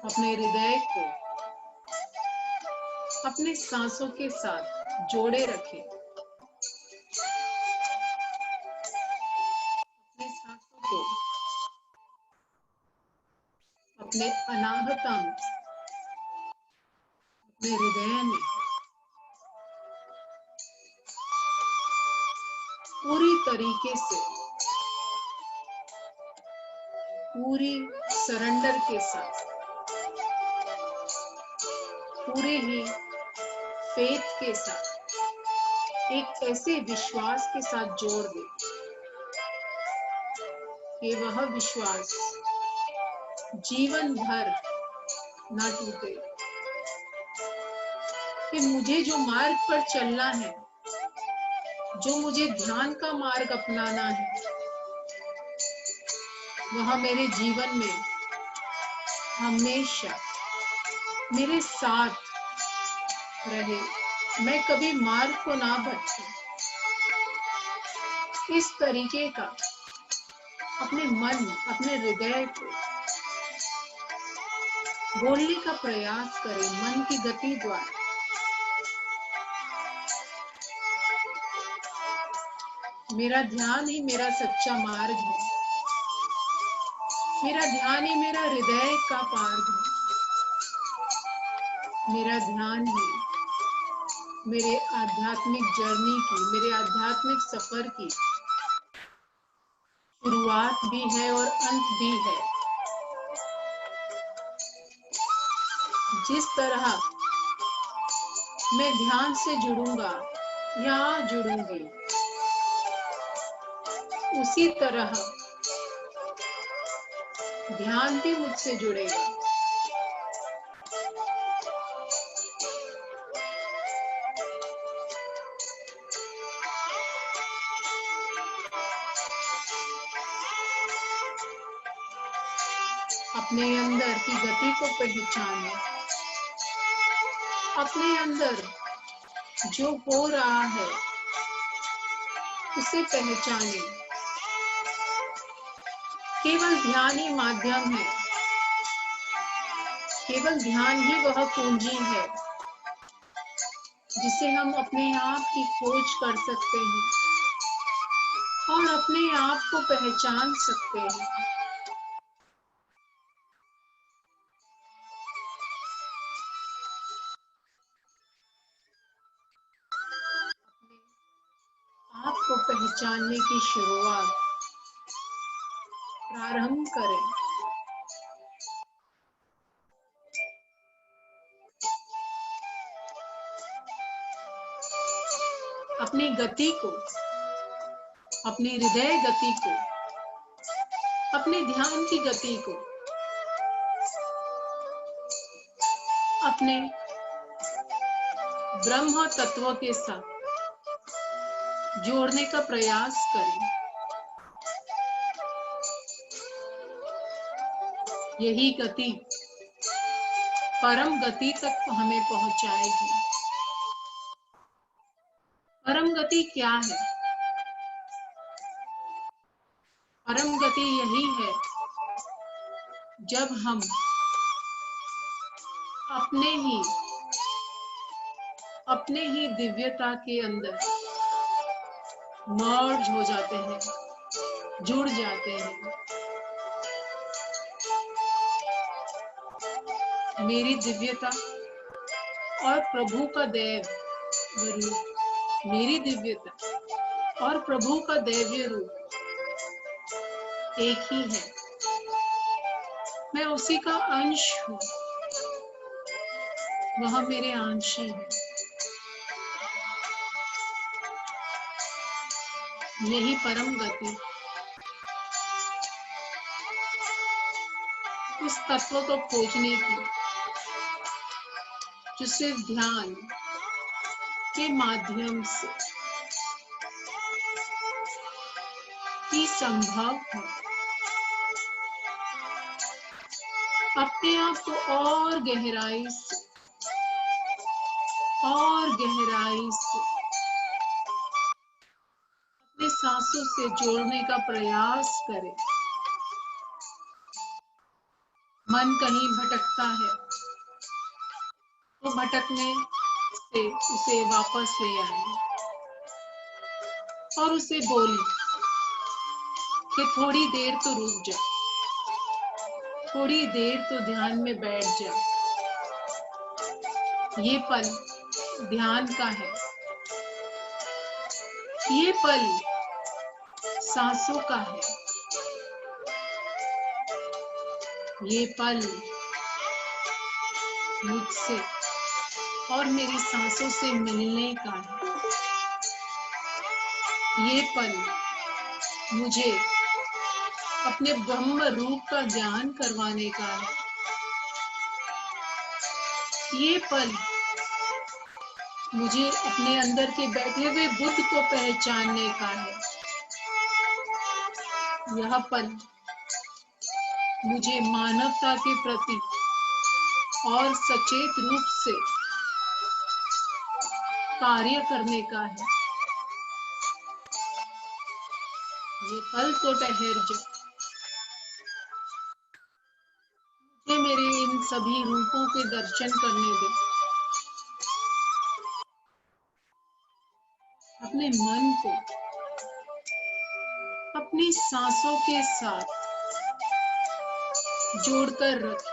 Speaker 2: अपने हृदय को अपने सांसों के साथ जोड़े रखें। अपने सांसों को अपने अनाहतम, अपने हृदय में पूरी तरीके से पूरी सरेंडर के साथ, पूरे ही फेथ के साथ, एक ऐसे विश्वास के साथ जोड़ दे कि वह विश्वास जीवन भर ना टूटे, कि मुझे जो मार्ग पर चलना है, जो मुझे ध्यान का मार्ग अपनाना है, वह मेरे जीवन में हमेशा मेरे साथ रहे। मैं कभी मार्ग को ना भटकूं। इस तरीके का अपने मन, अपने हृदय को बोलने का प्रयास करें मन की गति द्वारा। मेरा ध्यान ही मेरा सच्चा मार्ग है, मेरा ध्यान ही मेरा हृदय का मार्ग है, मेरा ध्यान ही मेरे आध्यात्मिक जर्नी की, मेरे आध्यात्मिक सफर की शुरुआत भी है और अंत भी है। जिस तरह मैं ध्यान से जुड़ूंगा या जुड़ूंगी, उसी तरह ध्यान भी मुझसे जुड़ेगा। अपने अंदर की गति को पहचाने, अपने अंदर जो हो रहा है उसे पहचाने। केवल ध्यान ही माध्यम है, केवल ध्यान ही वह पूंजी है जिसे हम अपने आप की खोज कर सकते हैं और अपने आप को पहचान सकते हैं। आपको पहचानने की शुरुआत प्रारंभ करें। अपनी गति को, अपनी हृदय गति को, अपने ध्यान की गति को अपने ब्रह्म तत्व के साथ जोड़ने का प्रयास करें। यही गति परम गति तक हमें पहुंचाएगी। परम गति क्या है? परम गति यही है जब हम अपने ही दिव्यता के अंदर मर्ज हो जाते हैं, जुड़ जाते हैं। मेरी दिव्यता और प्रभु का दैव रूप, मेरी दिव्यता और प्रभु का दैवीय रूप एक ही है। मैं उसी का अंश हूँ, वह मेरे अंश ही है। यही परम गति उस तत्व को खोजने की जो सिर्फ ध्यान के माध्यम से ही संभव है। अपने आप को और गहराई से अपने सांसों से जोड़ने का प्रयास करें। मन कहीं भटकता है तो भटकने से उसे वापस ले आए और उसे बोले कि थोड़ी देर तो रुक जा, थोड़ी देर तो ध्यान में बैठ जा। ये पल ध्यान का है, ये पल सांसों का है, ये पल मुझसे और मेरी सांसों से मिलने का है। ये पल मुझे अपने ब्रह्म रूप का ज्ञान करवाने का है। ये पल मुझे अपने अंदर के बैठे हुए बुद्ध को पहचानने का है। यह पल मुझे मानवता के प्रति और सचेत रूप से कार्य करने का है। ये पल तो ठहर जा, मुझे मेरे इन सभी रूपों के दर्शन करने दे। अपने मन को अपनी सांसों के साथ जोड़कर रख।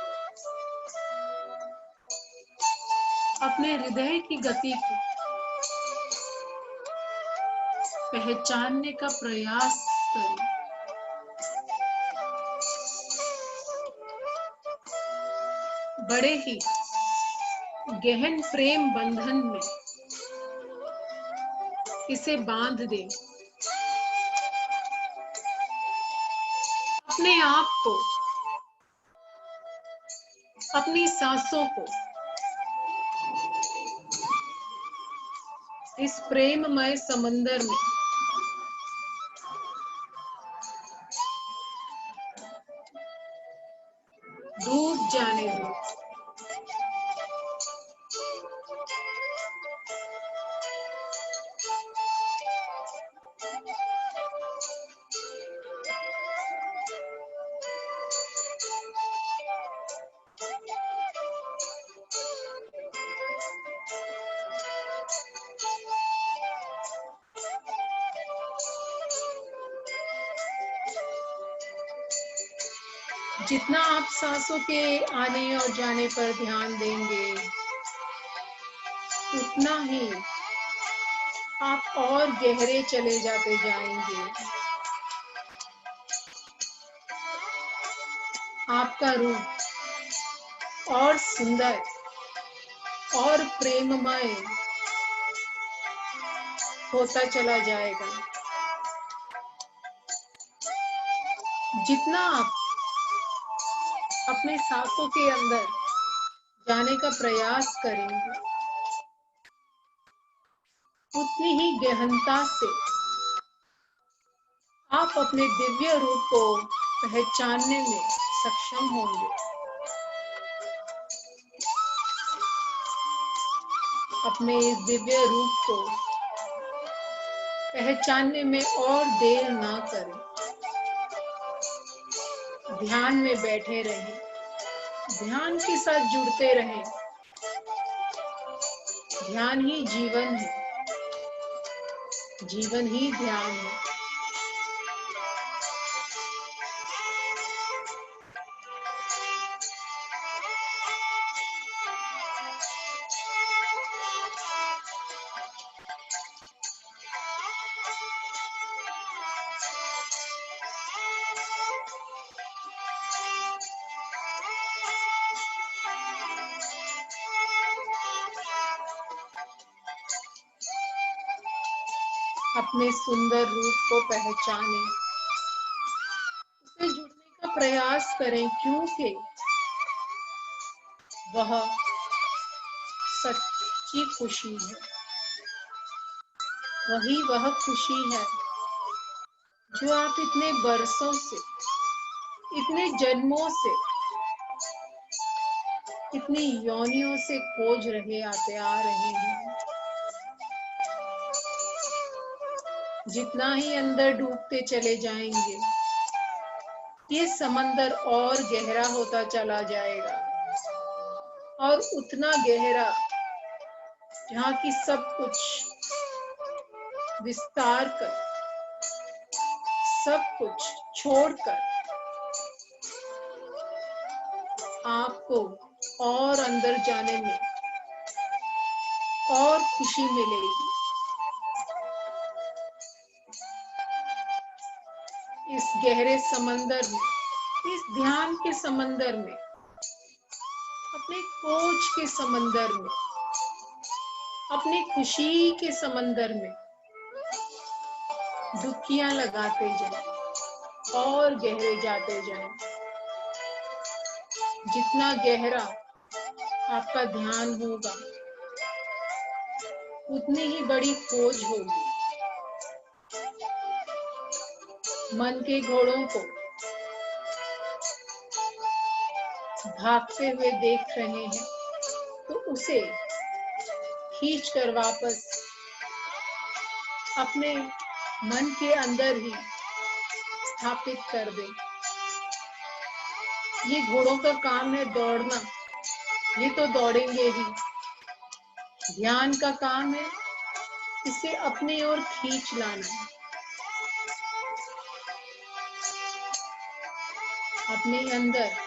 Speaker 2: अपने हृदय की गति को पहचानने का प्रयास करें। बड़े ही गहन प्रेम बंधन में इसे बांध दें। अपने आप को, अपनी सांसों को इस प्रेममय समंदर में डूब जाने दो। जितना आप सांसों के आने और जाने पर ध्यान देंगे, उतना ही आप और गहरे चले जाते जाएंगे। आपका रूप और सुंदर और प्रेममय होता चला जाएगा। जितना आप अपने सांसों के अंदर जाने का प्रयास करेंगे, उतनी ही गहनता से आप अपने दिव्य रूप को पहचानने में सक्षम होंगे। अपने इस दिव्य रूप को पहचानने में और देर ना करें। ध्यान में बैठे रहें, ध्यान के साथ जुड़ते रहें। ध्यान ही जीवन है, जीवन ही ध्यान है। अपने सुंदर रूप को पहचानें, उससे जुड़ने का प्रयास करें, क्योंकि वह सच्ची खुशी है। वही वह खुशी है जो आप इतने बरसों से, इतने जन्मों से, इतनी योनियों से खोज रहे आते आ रहे हैं। जितना ही अंदर डूबते चले जाएंगे, ये समंदर और गहरा होता चला जाएगा, और उतना गहरा जहाँ की सब कुछ विस्तार कर, सब कुछ छोड़कर आपको और अंदर जाने में और खुशी मिलेगी। इस गहरे समंदर में, इस ध्यान के समंदर में, अपने खोज के समंदर में, अपनी खुशी के समंदर में डुबकियां लगाते जाएं और गहरे जाते जाएं। जितना गहरा आपका ध्यान होगा, उतनी ही बड़ी खोज होगी। मन के घोड़ों को भागते हुए देख रहे हैं तो उसे खींचकर वापस अपने मन के अंदर ही स्थापित कर दे। ये घोड़ों का काम है दौड़ना, ये तो दौड़ेंगे ही। ध्यान का काम है इसे अपनी ओर खींच लाना, अपने अंदर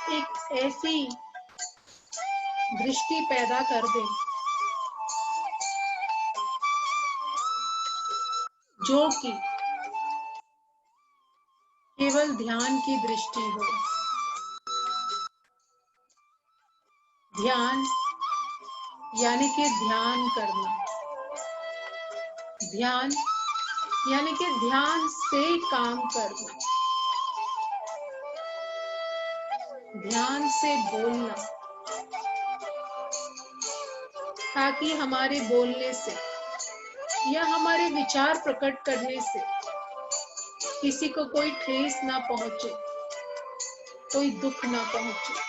Speaker 2: एक ऐसी दृष्टि पैदा कर दे जो कि केवल ध्यान की दृष्टि हो। ध्यान यानी कि ध्यान करना, ध्यान यानी कि ध्यान से काम करना, ध्यान से बोलना, ताकि हमारे बोलने से या हमारे विचार प्रकट करने से किसी को कोई ठेस ना पहुंचे, कोई दुख ना पहुंचे।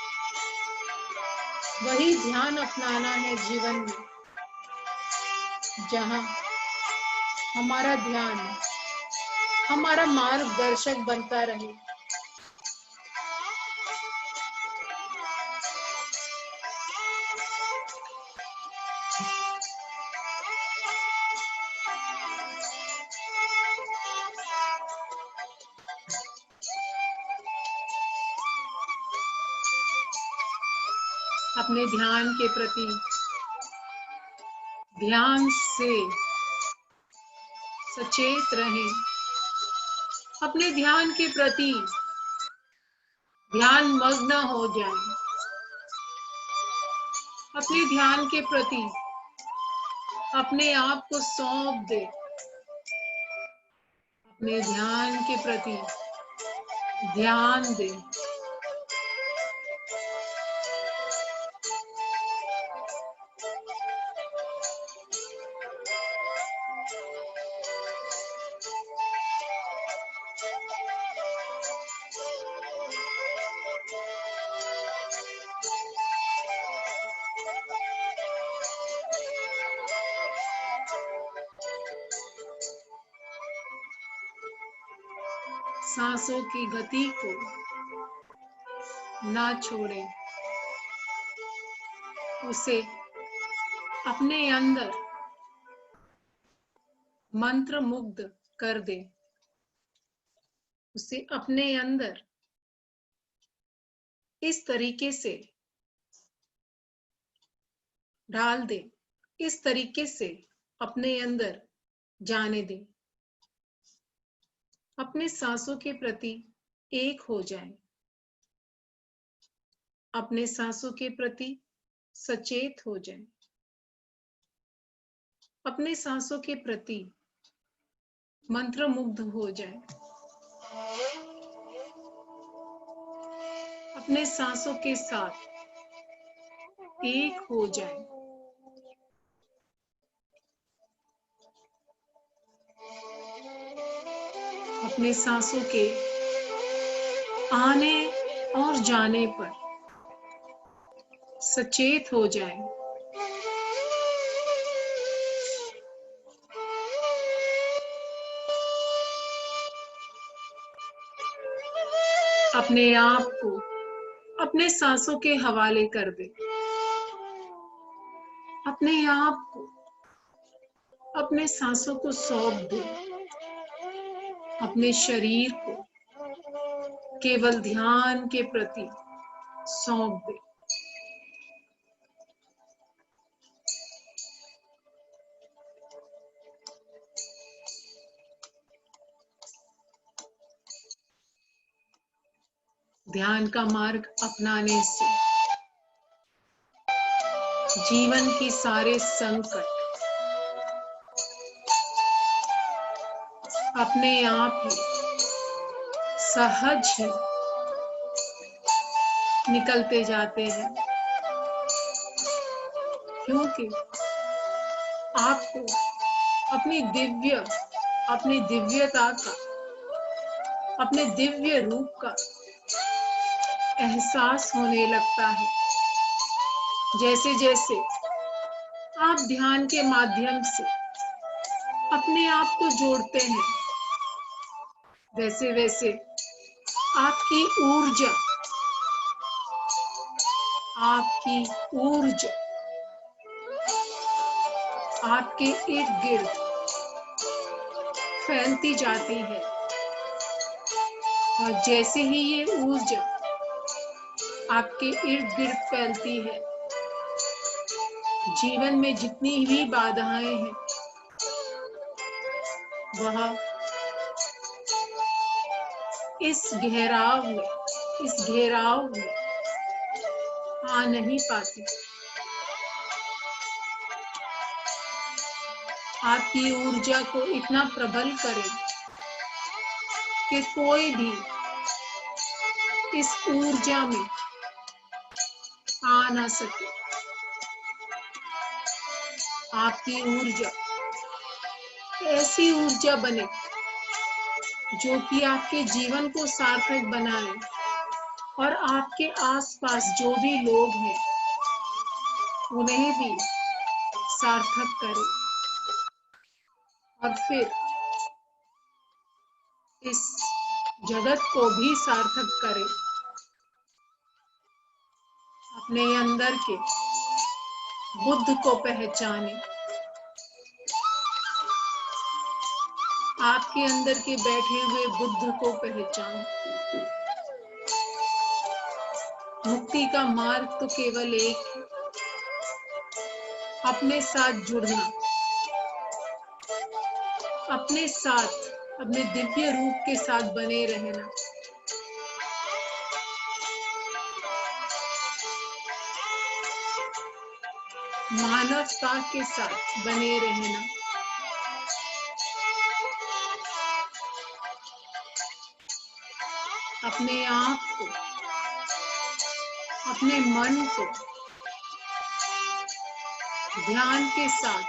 Speaker 2: वही ध्यान अपनाना है जीवन में, जहां हमारा ध्यान हमारा मार्गदर्शक बनता रहे। अपने ध्यान के प्रति ध्यान से सचेत रहें। अपने ध्यान के प्रति ध्यान मग्न हो जाएं। अपने ध्यान के प्रति अपने आप को सौंप दे। अपने ध्यान के प्रति ध्यान दे। सांसों की गति को ना छोड़ें, उसे अपने अंदर मंत्र मुग्ध कर दे, उसे अपने अंदर इस तरीके से डाल दे, इस तरीके से अपने अंदर जाने दे। अपने सांसों के प्रति एक हो जाए, अपने सांसों के प्रति सचेत हो जाए, अपने सांसों के प्रति मंत्रमुग्ध हो जाए, अपने सांसों के साथ एक हो जाए। अपने सांसों के आने और जाने पर सचेत हो जाए। अपने आप को अपने सांसों के हवाले कर दे। अपने आप को अपने सांसों को सौंप दे। अपने शरीर को केवल ध्यान के प्रति सौंप दे। ध्यान का मार्ग अपनाने से जीवन की सारे संकट अपने आप ही सहज ही निकलते जाते हैं, क्योंकि आपको अपनी दिव्यता का, अपने दिव्य रूप का एहसास होने लगता है। जैसे जैसे आप ध्यान के माध्यम से अपने आप को जोड़ते हैं, वैसे वैसे आपकी ऊर्जा आपके इर्द गिर्द फैलती जाती है। और जैसे ही ये ऊर्जा आपके इर्द गिर्द फैलती है, जीवन में जितनी भी बाधाएं हैं वह इस घेराव में आ नहीं पाती। आपकी ऊर्जा को इतना प्रबल करें कि कोई भी इस ऊर्जा में आ ना सके। आपकी ऊर्जा ऐसी ऊर्जा बने जो कि आपके जीवन को सार्थक बनाए और आपके आसपास जो भी लोग हैं उन्हें भी सार्थक करे, और फिर इस जगत को भी सार्थक करे। अपने अंदर के बुद्ध को पहचाने, आपके अंदर के बैठे हुए बुद्ध को पहचाने। मुक्ति का मार्ग तो केवल एक है, अपने साथ जुड़ना, अपने साथ, अपने दिव्य रूप के साथ बने रहना। मानवता के साथ बने रहना। अपने आप को, अपने मन को ध्यान के साथ,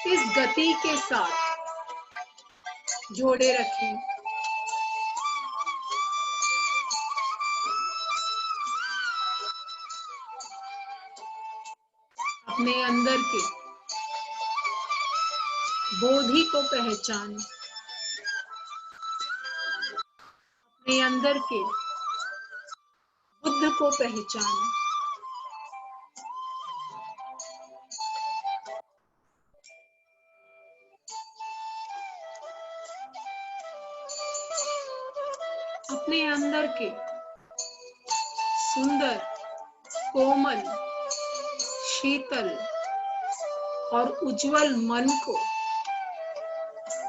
Speaker 2: इस गति के साथ जोड़े रखें। अपने अंदर के बोधि को पहचानें, अपने अंदर के बुद्ध को पहचानें। अपने अंदर के सुंदर, कोमल, शीतल और उज्जवल मन को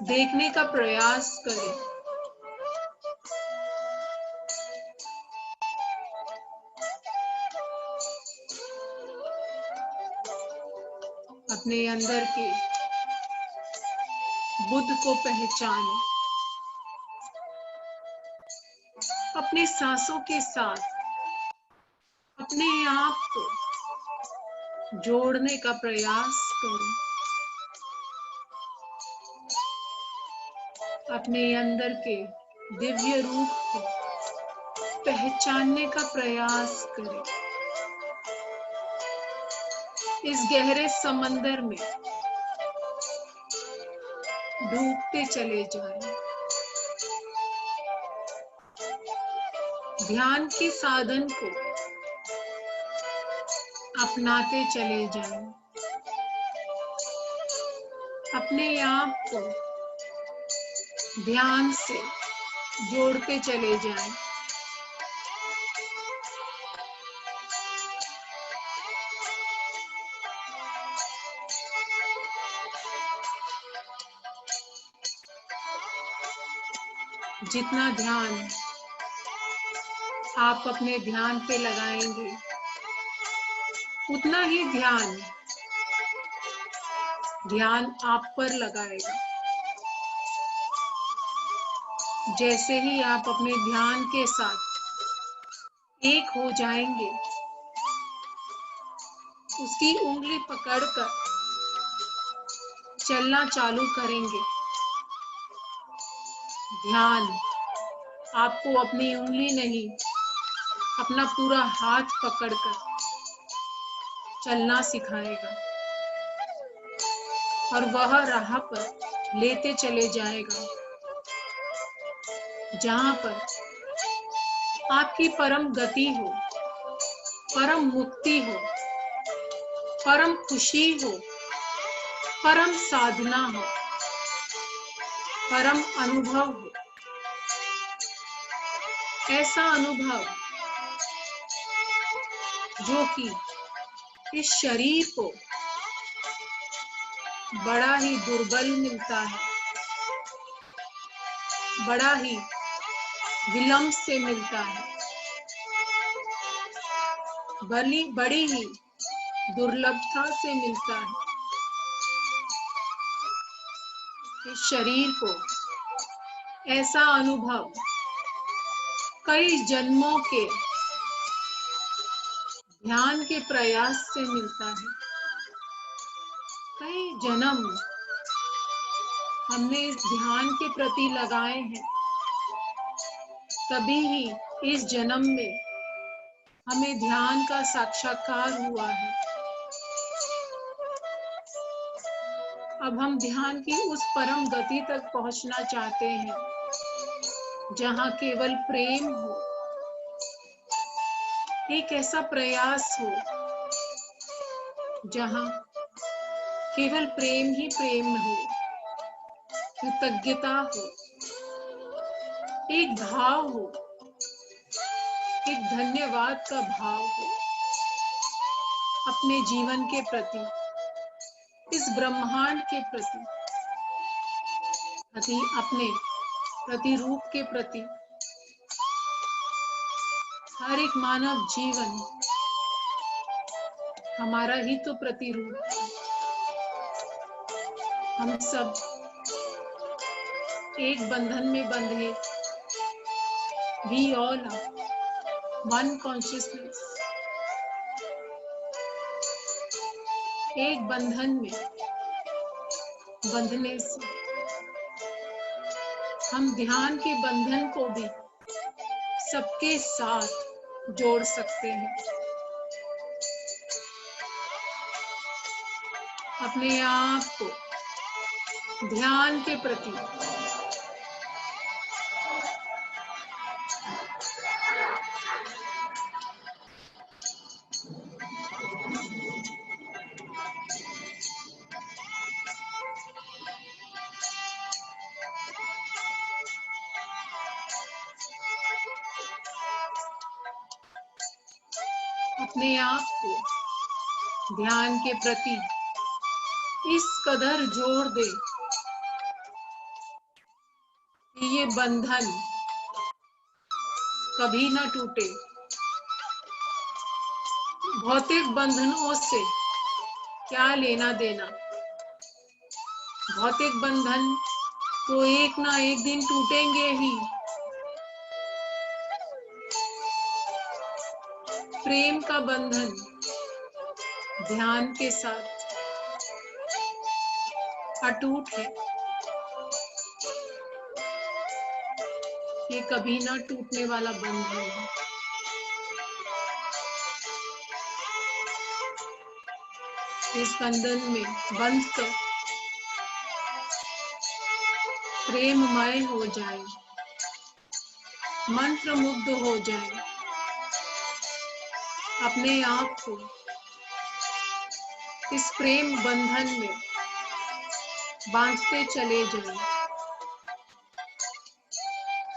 Speaker 2: देखने का प्रयास करें। अपने अंदर के बुद्ध को पहचानें। अपने सांसों के साथ अपने आप को जोड़ने का प्रयास करें। अपने अंदर के दिव्य रूप को पहचानने का प्रयास करें। इस गहरे समंदर में डूबते चले जाएं। ध्यान के साधन को अपनाते चले जाएं। अपने आप को ध्यान से जोड़ते चले जाएं। जितना ध्यान आप अपने ध्यान पे लगाएंगे, उतना ही ध्यान आप पर लगाएगा। जैसे ही आप अपने ध्यान के साथ एक हो जाएंगे, उसकी उंगली पकड़कर चलना चालू करेंगे। ध्यान आपको अपनी उंगली नहीं, अपना पूरा हाथ पकड़कर चलना सिखाएगा और वह राह पर लेते चले जाएगा जहां पर आपकी परम गति हो, परम मुक्ति हो, परम खुशी हो, परम साधना हो, परम अनुभव हो। ऐसा अनुभव जो कि इस शरीर को बड़ा ही दुर्बल मिलता है, बड़ा ही विलंब से मिलता है, बड़ी ही दुर्लभता से मिलता है। इस शरीर को ऐसा अनुभव कई जन्मों के ध्यान के प्रयास से मिलता है। कई जन्म हमने इस ध्यान के प्रति लगाए हैं, तभी ही इस जन्म में हमें ध्यान का साक्षात्कार हुआ है। अब हम ध्यान की उस परम गति तक पहुंचना चाहते हैं जहां केवल प्रेम हो, एक ऐसा प्रयास हो जहां केवल प्रेम ही प्रेम हो, कृतज्ञता हो, एक भाव हो, एक धन्यवाद का भाव हो अपने जीवन के प्रति, इस ब्रह्मांड के प्रति, अपने प्रतिरूप के प्रति। हर एक मानव जीवन हमारा ही तो प्रतिरूप है। हम सब एक बंधन में बंधे, we all are one consciousness। एक बंधन में बंधने से हम ध्यान के बंधन को भी सबके साथ जोड़ सकते हैं। अपने आप को ध्यान के प्रति अपने आप को ध्यान के प्रति इस कदर जोड़ दे कि ये बंधन कभी ना टूटे। भौतिक बंधनों से क्या लेना देना, भौतिक बंधन तो एक ना एक दिन टूटेंगे ही। प्रेम का बंधन ध्यान के साथ अटूट है, ये कभी ना टूटने वाला बंधन है। इस बंधन में बंधकर प्रेममय हो जाए, मंत्र मुग्ध हो जाए, अपने आप को इस प्रेम बंधन में बांधते चले जाएं।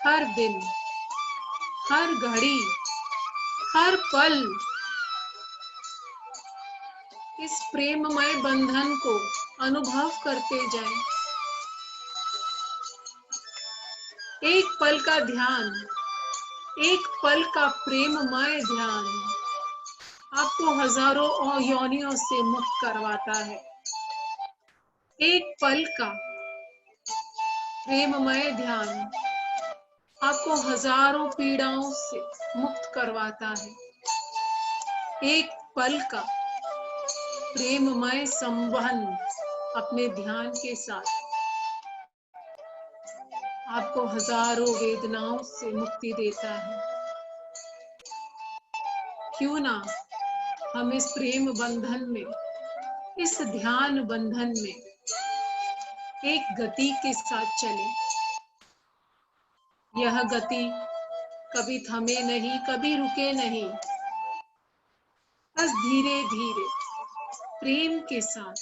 Speaker 2: हर दिन, हर घड़ी, हर पल इस प्रेममय बंधन को अनुभव करते जाएं। एक पल का ध्यान एक पल का प्रेममय ध्यान आपको हजारों योनियों से मुक्त करवाता है। एक पल का प्रेममय ध्यान आपको हजारों पीड़ाओं से मुक्त करवाता है। एक पल का प्रेममय संबंध अपने ध्यान के साथ आपको हजारों वेदनाओं से मुक्ति देता है। क्यों ना हम इस प्रेम बंधन में, इस ध्यान बंधन में एक गति के साथ चले। यह गति कभी थमे नहीं, कभी रुके नहीं, बस धीरे धीरे प्रेम के साथ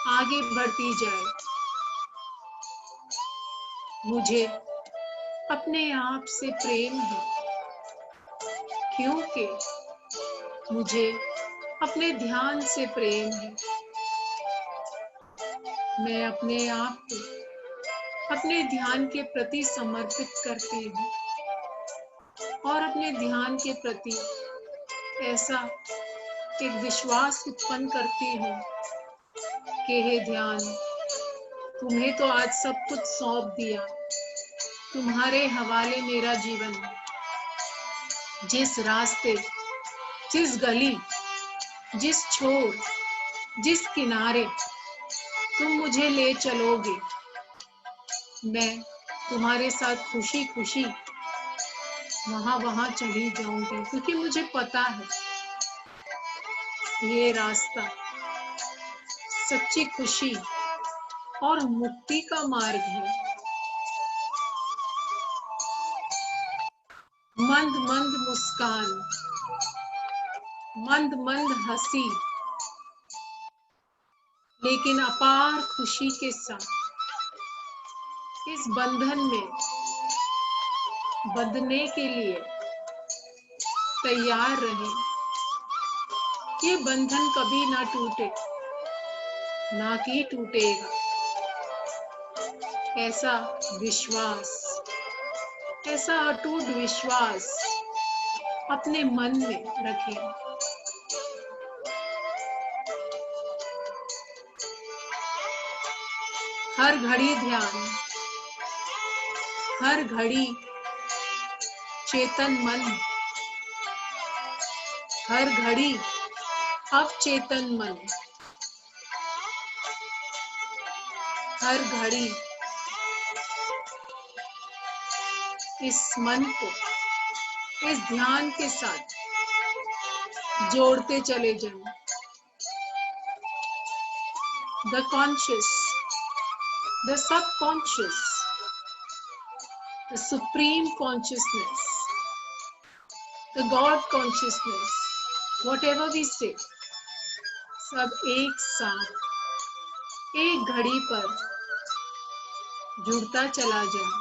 Speaker 2: आगे बढ़ती जाए। मुझे अपने आप से प्रेम है, क्योंकि मुझे अपने ध्यान से प्रेम है। मैं अपने आप को अपने ध्यान के प्रति समर्पित करती हूँ और अपने ध्यान के प्रति ऐसा एक विश्वास उत्पन्न करती हूँ कि हे ध्यान, तुम्हें तो आज सब कुछ सौंप दिया, तुम्हारे हवाले मेरा जीवन। जिस रास्ते, जिस गली, जिस छोर, जिस किनारे तुम मुझे ले चलोगे, मैं तुम्हारे साथ खुशी खुशी वहां चली जाऊंगी, क्योंकि मुझे पता है ये रास्ता सच्ची खुशी और मुक्ति का मार्ग है। मंद मंद मुस्कान, मंद मंद हंसी, लेकिन अपार खुशी के साथ इस बंधन में बंधने के लिए तैयार रहें। ये बंधन कभी ना टूटे, ना कि टूटेगा, ऐसा विश्वास, ऐसा अटूट विश्वास अपने मन में रखें। हर घड़ी ध्यान, हर घड़ी चेतन मन, हर घड़ी अवचेतन मन, हर घड़ी इस मन को इस ध्यान के साथ जोड़ते चले जाएं। The conscious, the subconscious, the supreme consciousness, the God consciousness, whatever we say, सब एक साथ एक घड़ी पर जुड़ता चला जाए।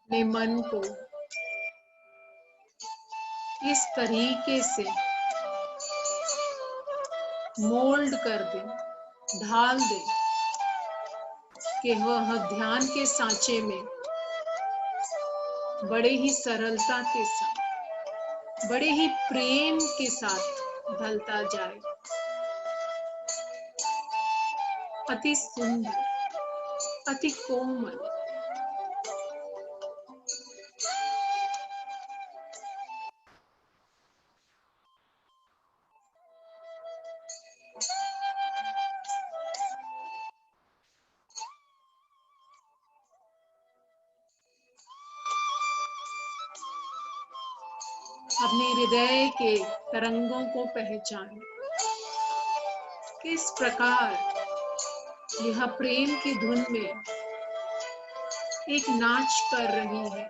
Speaker 2: अपने मन को इस तरीके से मोल्ड कर दे, ढाल दे कि वह ध्यान के सांचे में बड़े ही सरलता के साथ, बड़े ही प्रेम के साथ ढलता जाए। अति सुंदर, अति कोमल, अपने हृदय के तरंगों को पहचाने। किस प्रकार यह प्रेम की धुन में एक नाच कर रही है।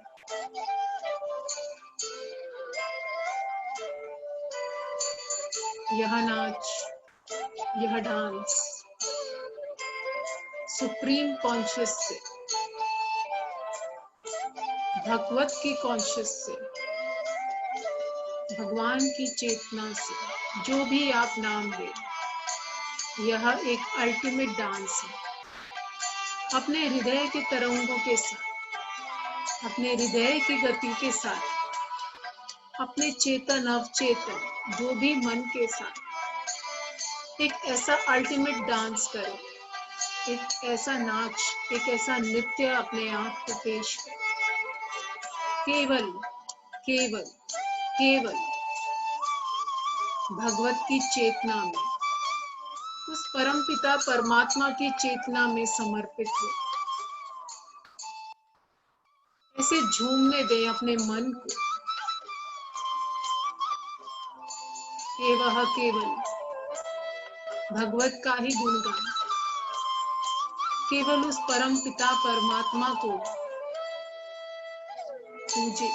Speaker 2: यह नाच, यह डांस सुप्रीम कॉन्शियस से, भगवत की कॉन्शियस से, भगवान की चेतना से, जो भी आप नाम दें, यह एक अल्टीमेट डांस है। अपने हृदय के तरंगों के साथ अपने हृदय की गति के साथ, अपने चेतन अवचेतन जो भी मन के साथ एक ऐसा अल्टीमेट डांस करो, एक ऐसा नाच, एक ऐसा नृत्य अपने आप को पेश करो। केवल केवल केवल भगवत की चेतना में, उस परम पिता परमात्मा की चेतना में समर्पित हो। ऐसे झूमने दें अपने मन को। केवल भगवत का ही गुणगान, केवल उस परम पिता परमात्मा को पूजे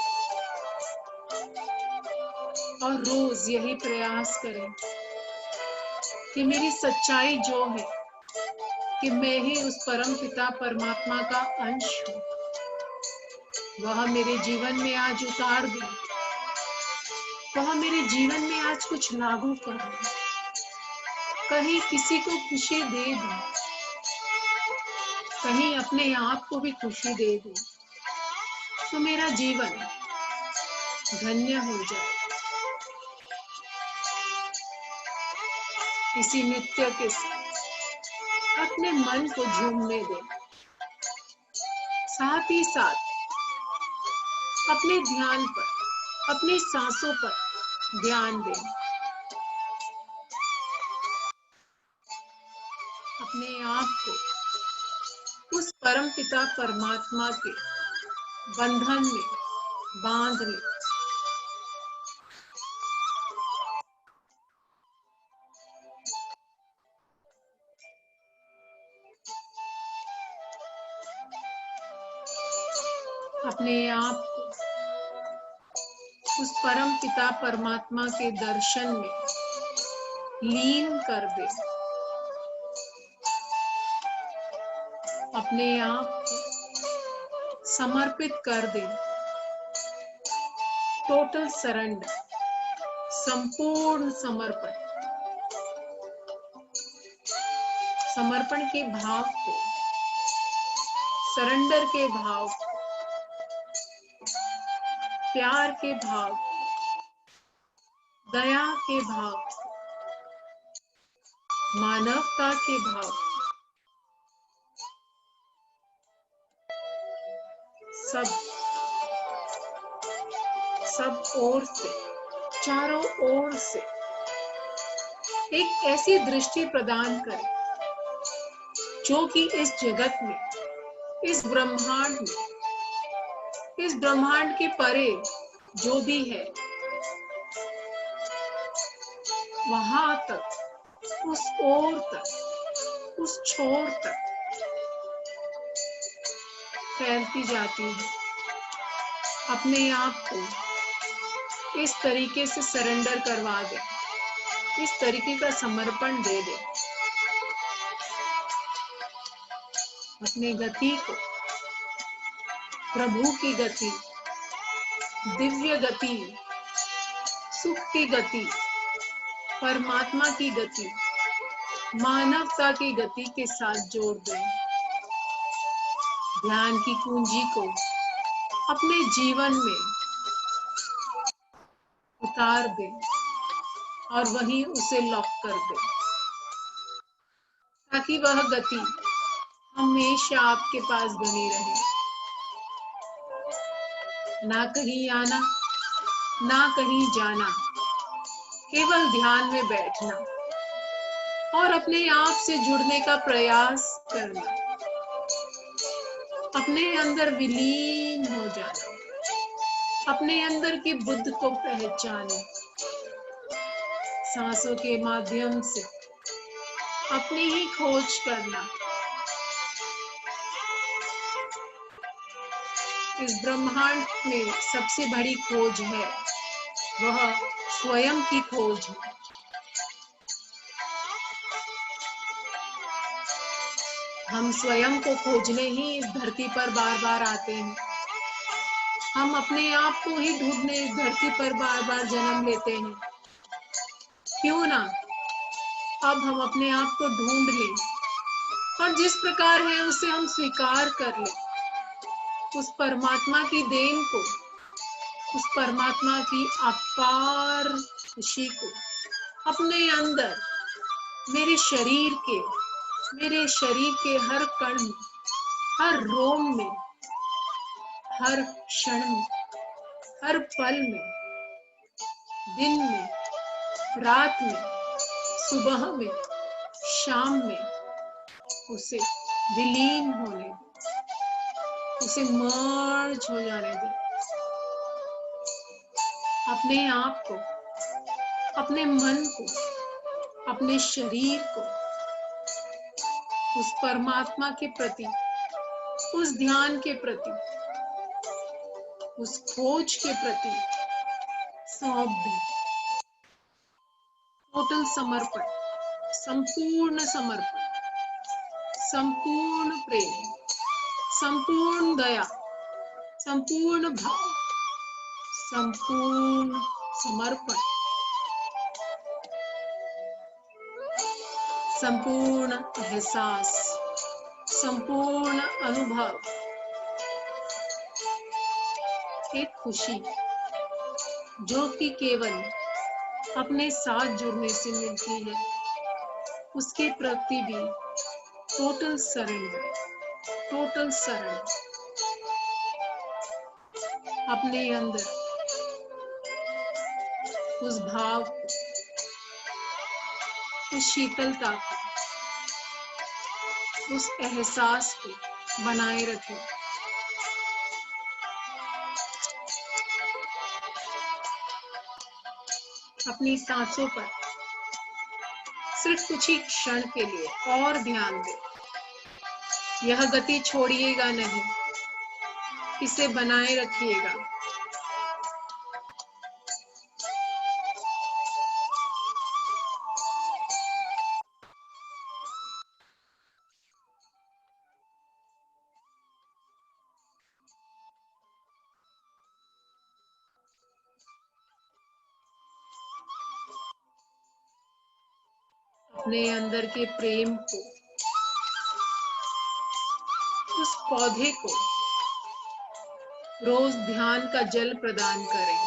Speaker 2: और रोज यही प्रयास करें कि मेरी सच्चाई जो है कि मैं ही उस परम पिता परमात्मा का अंश हूँ, वह मेरे जीवन में आज उतार दूं, वह मेरे जीवन में आज कुछ लागू करूं, कहीं किसी को खुशी दे दूं, कहीं अपने आप को भी खुशी दे दूं, तो मेरा जीवन धन्य हो जाए। इसी नृत्य के साथ अपने मन को झूमने दें, साथ ही साथ अपने ध्यान पर, अपनी सांसों पर ध्यान दें। अपने आप को उस परम पिता परमात्मा के बंधन में बांध लें। अपने आप को उस परम पिता परमात्मा के दर्शन में लीन कर दे। अपने आप को समर्पित कर दे। टोटल सरेंडर, संपूर्ण समर्पण, समर्पण के भाव को, सरेंडर के भाव को, प्यार के भाव, दया के भाव, मानवता के भाव, सब ओर से, चारों ओर से एक ऐसी दृष्टि प्रदान करें जो कि इस जगत में, इस ब्रह्मांड के परे जो भी है, वहां तक, उस ओर तक, उस छोर तक फैलती जाती है। अपने आप को इस तरीके से सरेंडर करवा दे, इस तरीके का समर्पण दे दे। अपने गति को, प्रभु की गति, दिव्य गति, सुख की गति, परमात्मा की गति, मानवता की गति के साथ जोड़ दें। ध्यान की कुंजी को अपने जीवन में उतार दें और वहीं उसे लॉक कर दें, ताकि वह गति हमेशा आपके पास बनी रहे। ना कहीं आना, ना कहीं जाना, केवल ध्यान में बैठना और अपने आप से जुड़ने का प्रयास करना, अपने अंदर विलीन हो जाना, अपने अंदर की बुद्ध को पहचाने, सांसों के माध्यम से अपनी ही खोज करना। इस ब्रह्मांड में सबसे बड़ी खोज है, वह स्वयं की खोज है। हम स्वयं को खोजने ही इस धरती पर बार बार आते हैं। हम अपने आप को ही ढूंढने इस धरती पर बार बार जन्म लेते हैं। क्यों ना अब हम अपने आप को ढूंढ लें और जिस प्रकार है उसे हम स्वीकार कर लें। उस परमात्मा की देन को, उस परमात्मा की अपार खुशी को अपने अंदर, मेरे शरीर के हर कण में, हर रोम में, हर क्षण में, हर पल में, दिन में, रात में, सुबह में, शाम में उसे विलीन होने दे, उसे मर्ज हो जाने दे। अपने आप को, अपने मन को, अपने शरीर को उस परमात्मा के प्रति, उस ध्यान के प्रति, उस खोज के प्रति सौंप दे। टोटल समर्पण, संपूर्ण समर्पण, संपूर्ण प्रेम, संपूर्ण दया, संपूर्ण भाव, संपूर्ण समर्पण, संपूर्ण एहसास, संपूर्ण अनुभव, एक खुशी जो कि केवल अपने साथ जुड़ने से मिलती है, उसके प्रति भी टोटल सरेंडर, टोटल सरेंडर। अपने अंदर उस भाव को, उस शीतलता को, उस एहसास को बनाए रखें। अपनी सांसों पर सिर्फ कुछ ही क्षण के लिए और ध्यान दें। यह गति छोड़िएगा नहीं, इसे बनाए रखिएगा। अपने अंदर के प्रेम को, उस पौधे को रोज ध्यान का जल प्रदान करें,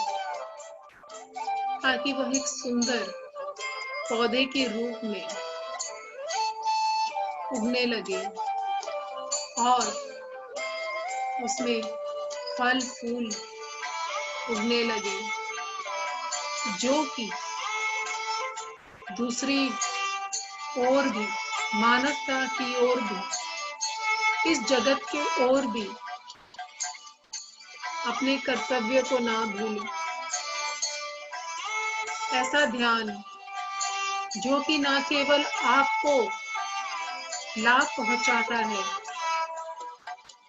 Speaker 2: ताकि वह एक सुंदर पौधे के रूप में उगने लगे और उसमें फल फूल उगने लगे, जो कि दूसरी ओर भी, मानवता की ओर भी, इस जगत के ओर भी अपने कर्तव्य को ना भूलें। ऐसा ध्यान जो कि ना केवल आपको लाभ पहुंचाता है,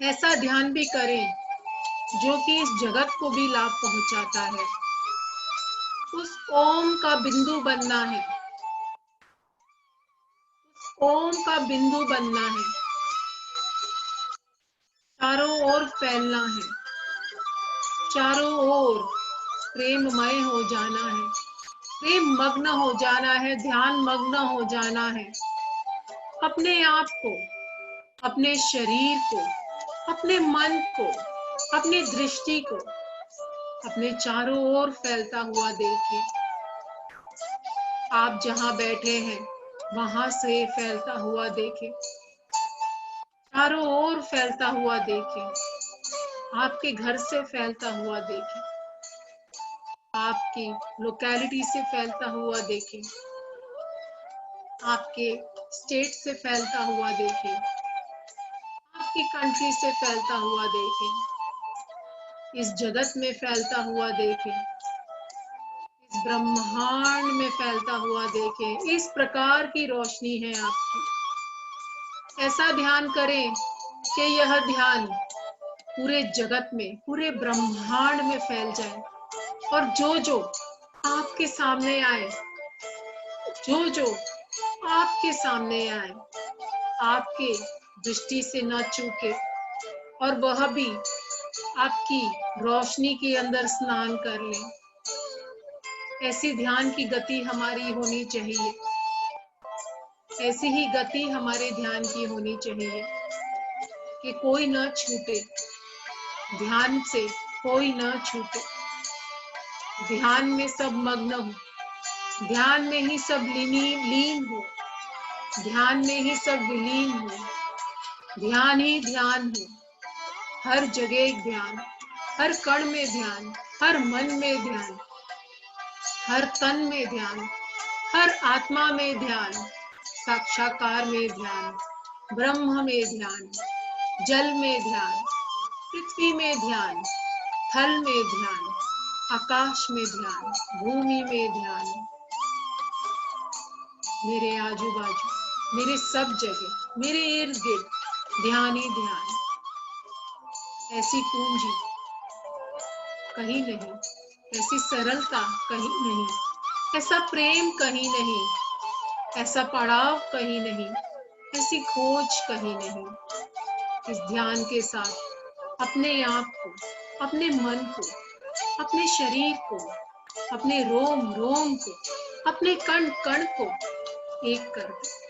Speaker 2: ऐसा ध्यान भी करें जो कि इस जगत को भी लाभ पहुंचाता है। उस ओम का बिंदु बनना है, ओम का बिंदु बनना है, चारों ओर फैलना है, चारों ओर प्रेममय हो जाना है, प्रेम मग्न हो जाना है, ध्यान मग्न हो जाना है। अपने आप को, अपने शरीर को, अपने मन को, अपनी दृष्टि को अपने चारों ओर फैलता हुआ देखिए। आप जहां बैठे हैं वहां से फैलता हुआ देखें, चारों ओर फैलता हुआ देखें, आपके घर से फैलता हुआ देखें, आपकी लोकेलिटी से फैलता हुआ देखें, आपके स्टेट से फैलता हुआ देखें, आपकी कंट्री से फैलता हुआ देखें, इस जगत में फैलता हुआ देखें, इस ब्रह्मांड में फैलता हुआ देखें। इस प्रकार की रोशनी है आपकी। ऐसा ध्यान करें कि यह ध्यान पूरे जगत में, पूरे ब्रह्मांड में फैल जाए और जो जो आपके सामने आए, जो जो आपके सामने आए, आपके दृष्टि से न चूके और वह भी आपकी रोशनी के अंदर स्नान कर लें। ऐसी ध्यान की गति हमारी होनी चाहिए, ऐसी ही गति हमारे ध्यान की होनी चाहिए कि कोई न छूटे, ध्यान से कोई न छूटे, ध्यान में सब मग्न हो, ध्यान में ही सब लीन हो, ध्यान में ही सब विलीन हो, ध्यान ही ध्यान हो, हर जगह ध्यान, हर कण में ध्यान, हर मन में ध्यान, हर तन में ध्यान, हर आत्मा में ध्यान, साक्षात्कार में ध्यान, ब्रह्म में ध्यान, जल में ध्यान, पृथ्वी में ध्यान, थल में ध्यान, आकाश में ध्यान, भूमि में ध्यान, मेरे आजू बाजू, मेरे सब जगह, मेरे इर्द गिर्द ध्यान ही ध्यान। ऐसी पूंजी कहीं नहीं, ऐसी सरलता कहीं नहीं, ऐसा प्रेम कहीं नहीं, ऐसा पड़ाव कहीं नहीं, ऐसी खोज कहीं नहीं। इस ध्यान के साथ अपने आप को, अपने मन को, अपने शरीर को, अपने रोम रोम को, अपने कण कण को एक कर दो।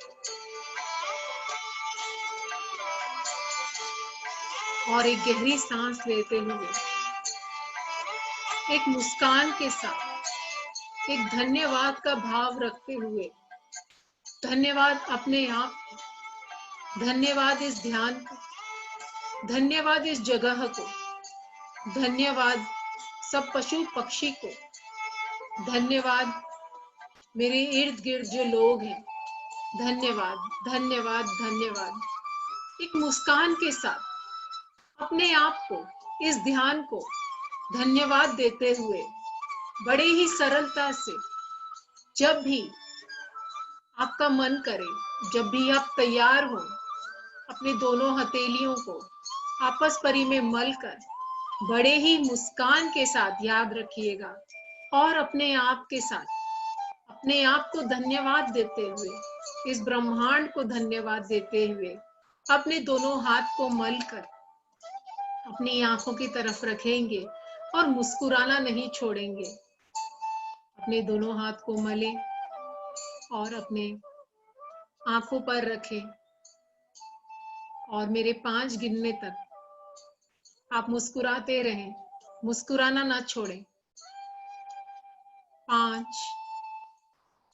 Speaker 2: और एक गहरी सांस लेते हुए, एक मुस्कान के साथ, एक धन्यवाद का भाव रखते हुए, धन्यवाद अपने आप को, धन्यवाद इस ध्यान को, धन्यवाद इस जगह को, धन्यवाद सब पशु पक्षी को, धन्यवाद मेरे इर्द गिर्द जो लोग हैं, धन्यवाद धन्यवाद धन्यवाद। एक मुस्कान के साथ अपने आप को, इस ध्यान को धन्यवाद देते हुए, बड़े ही सरलता से, जब भी आपका मन करे, जब भी आप तैयार हो, अपने दोनों हथेलियों को आपस परी में मलकर बड़े ही मुस्कान के साथ याद रखिएगा और अपने आप के साथ, अपने आप को धन्यवाद देते हुए, इस ब्रह्मांड को धन्यवाद देते हुए, अपने दोनों हाथ को मलकर अपनी आंखों की तरफ रखेंगे और मुस्कुराना नहीं छोड़ेंगे। अपने दोनों हाथ को मलें और अपने आंखों पर रखें और मेरे 5 गिनने तक आप मुस्कुराते रहें, मुस्कुराना ना छोड़ें। 5,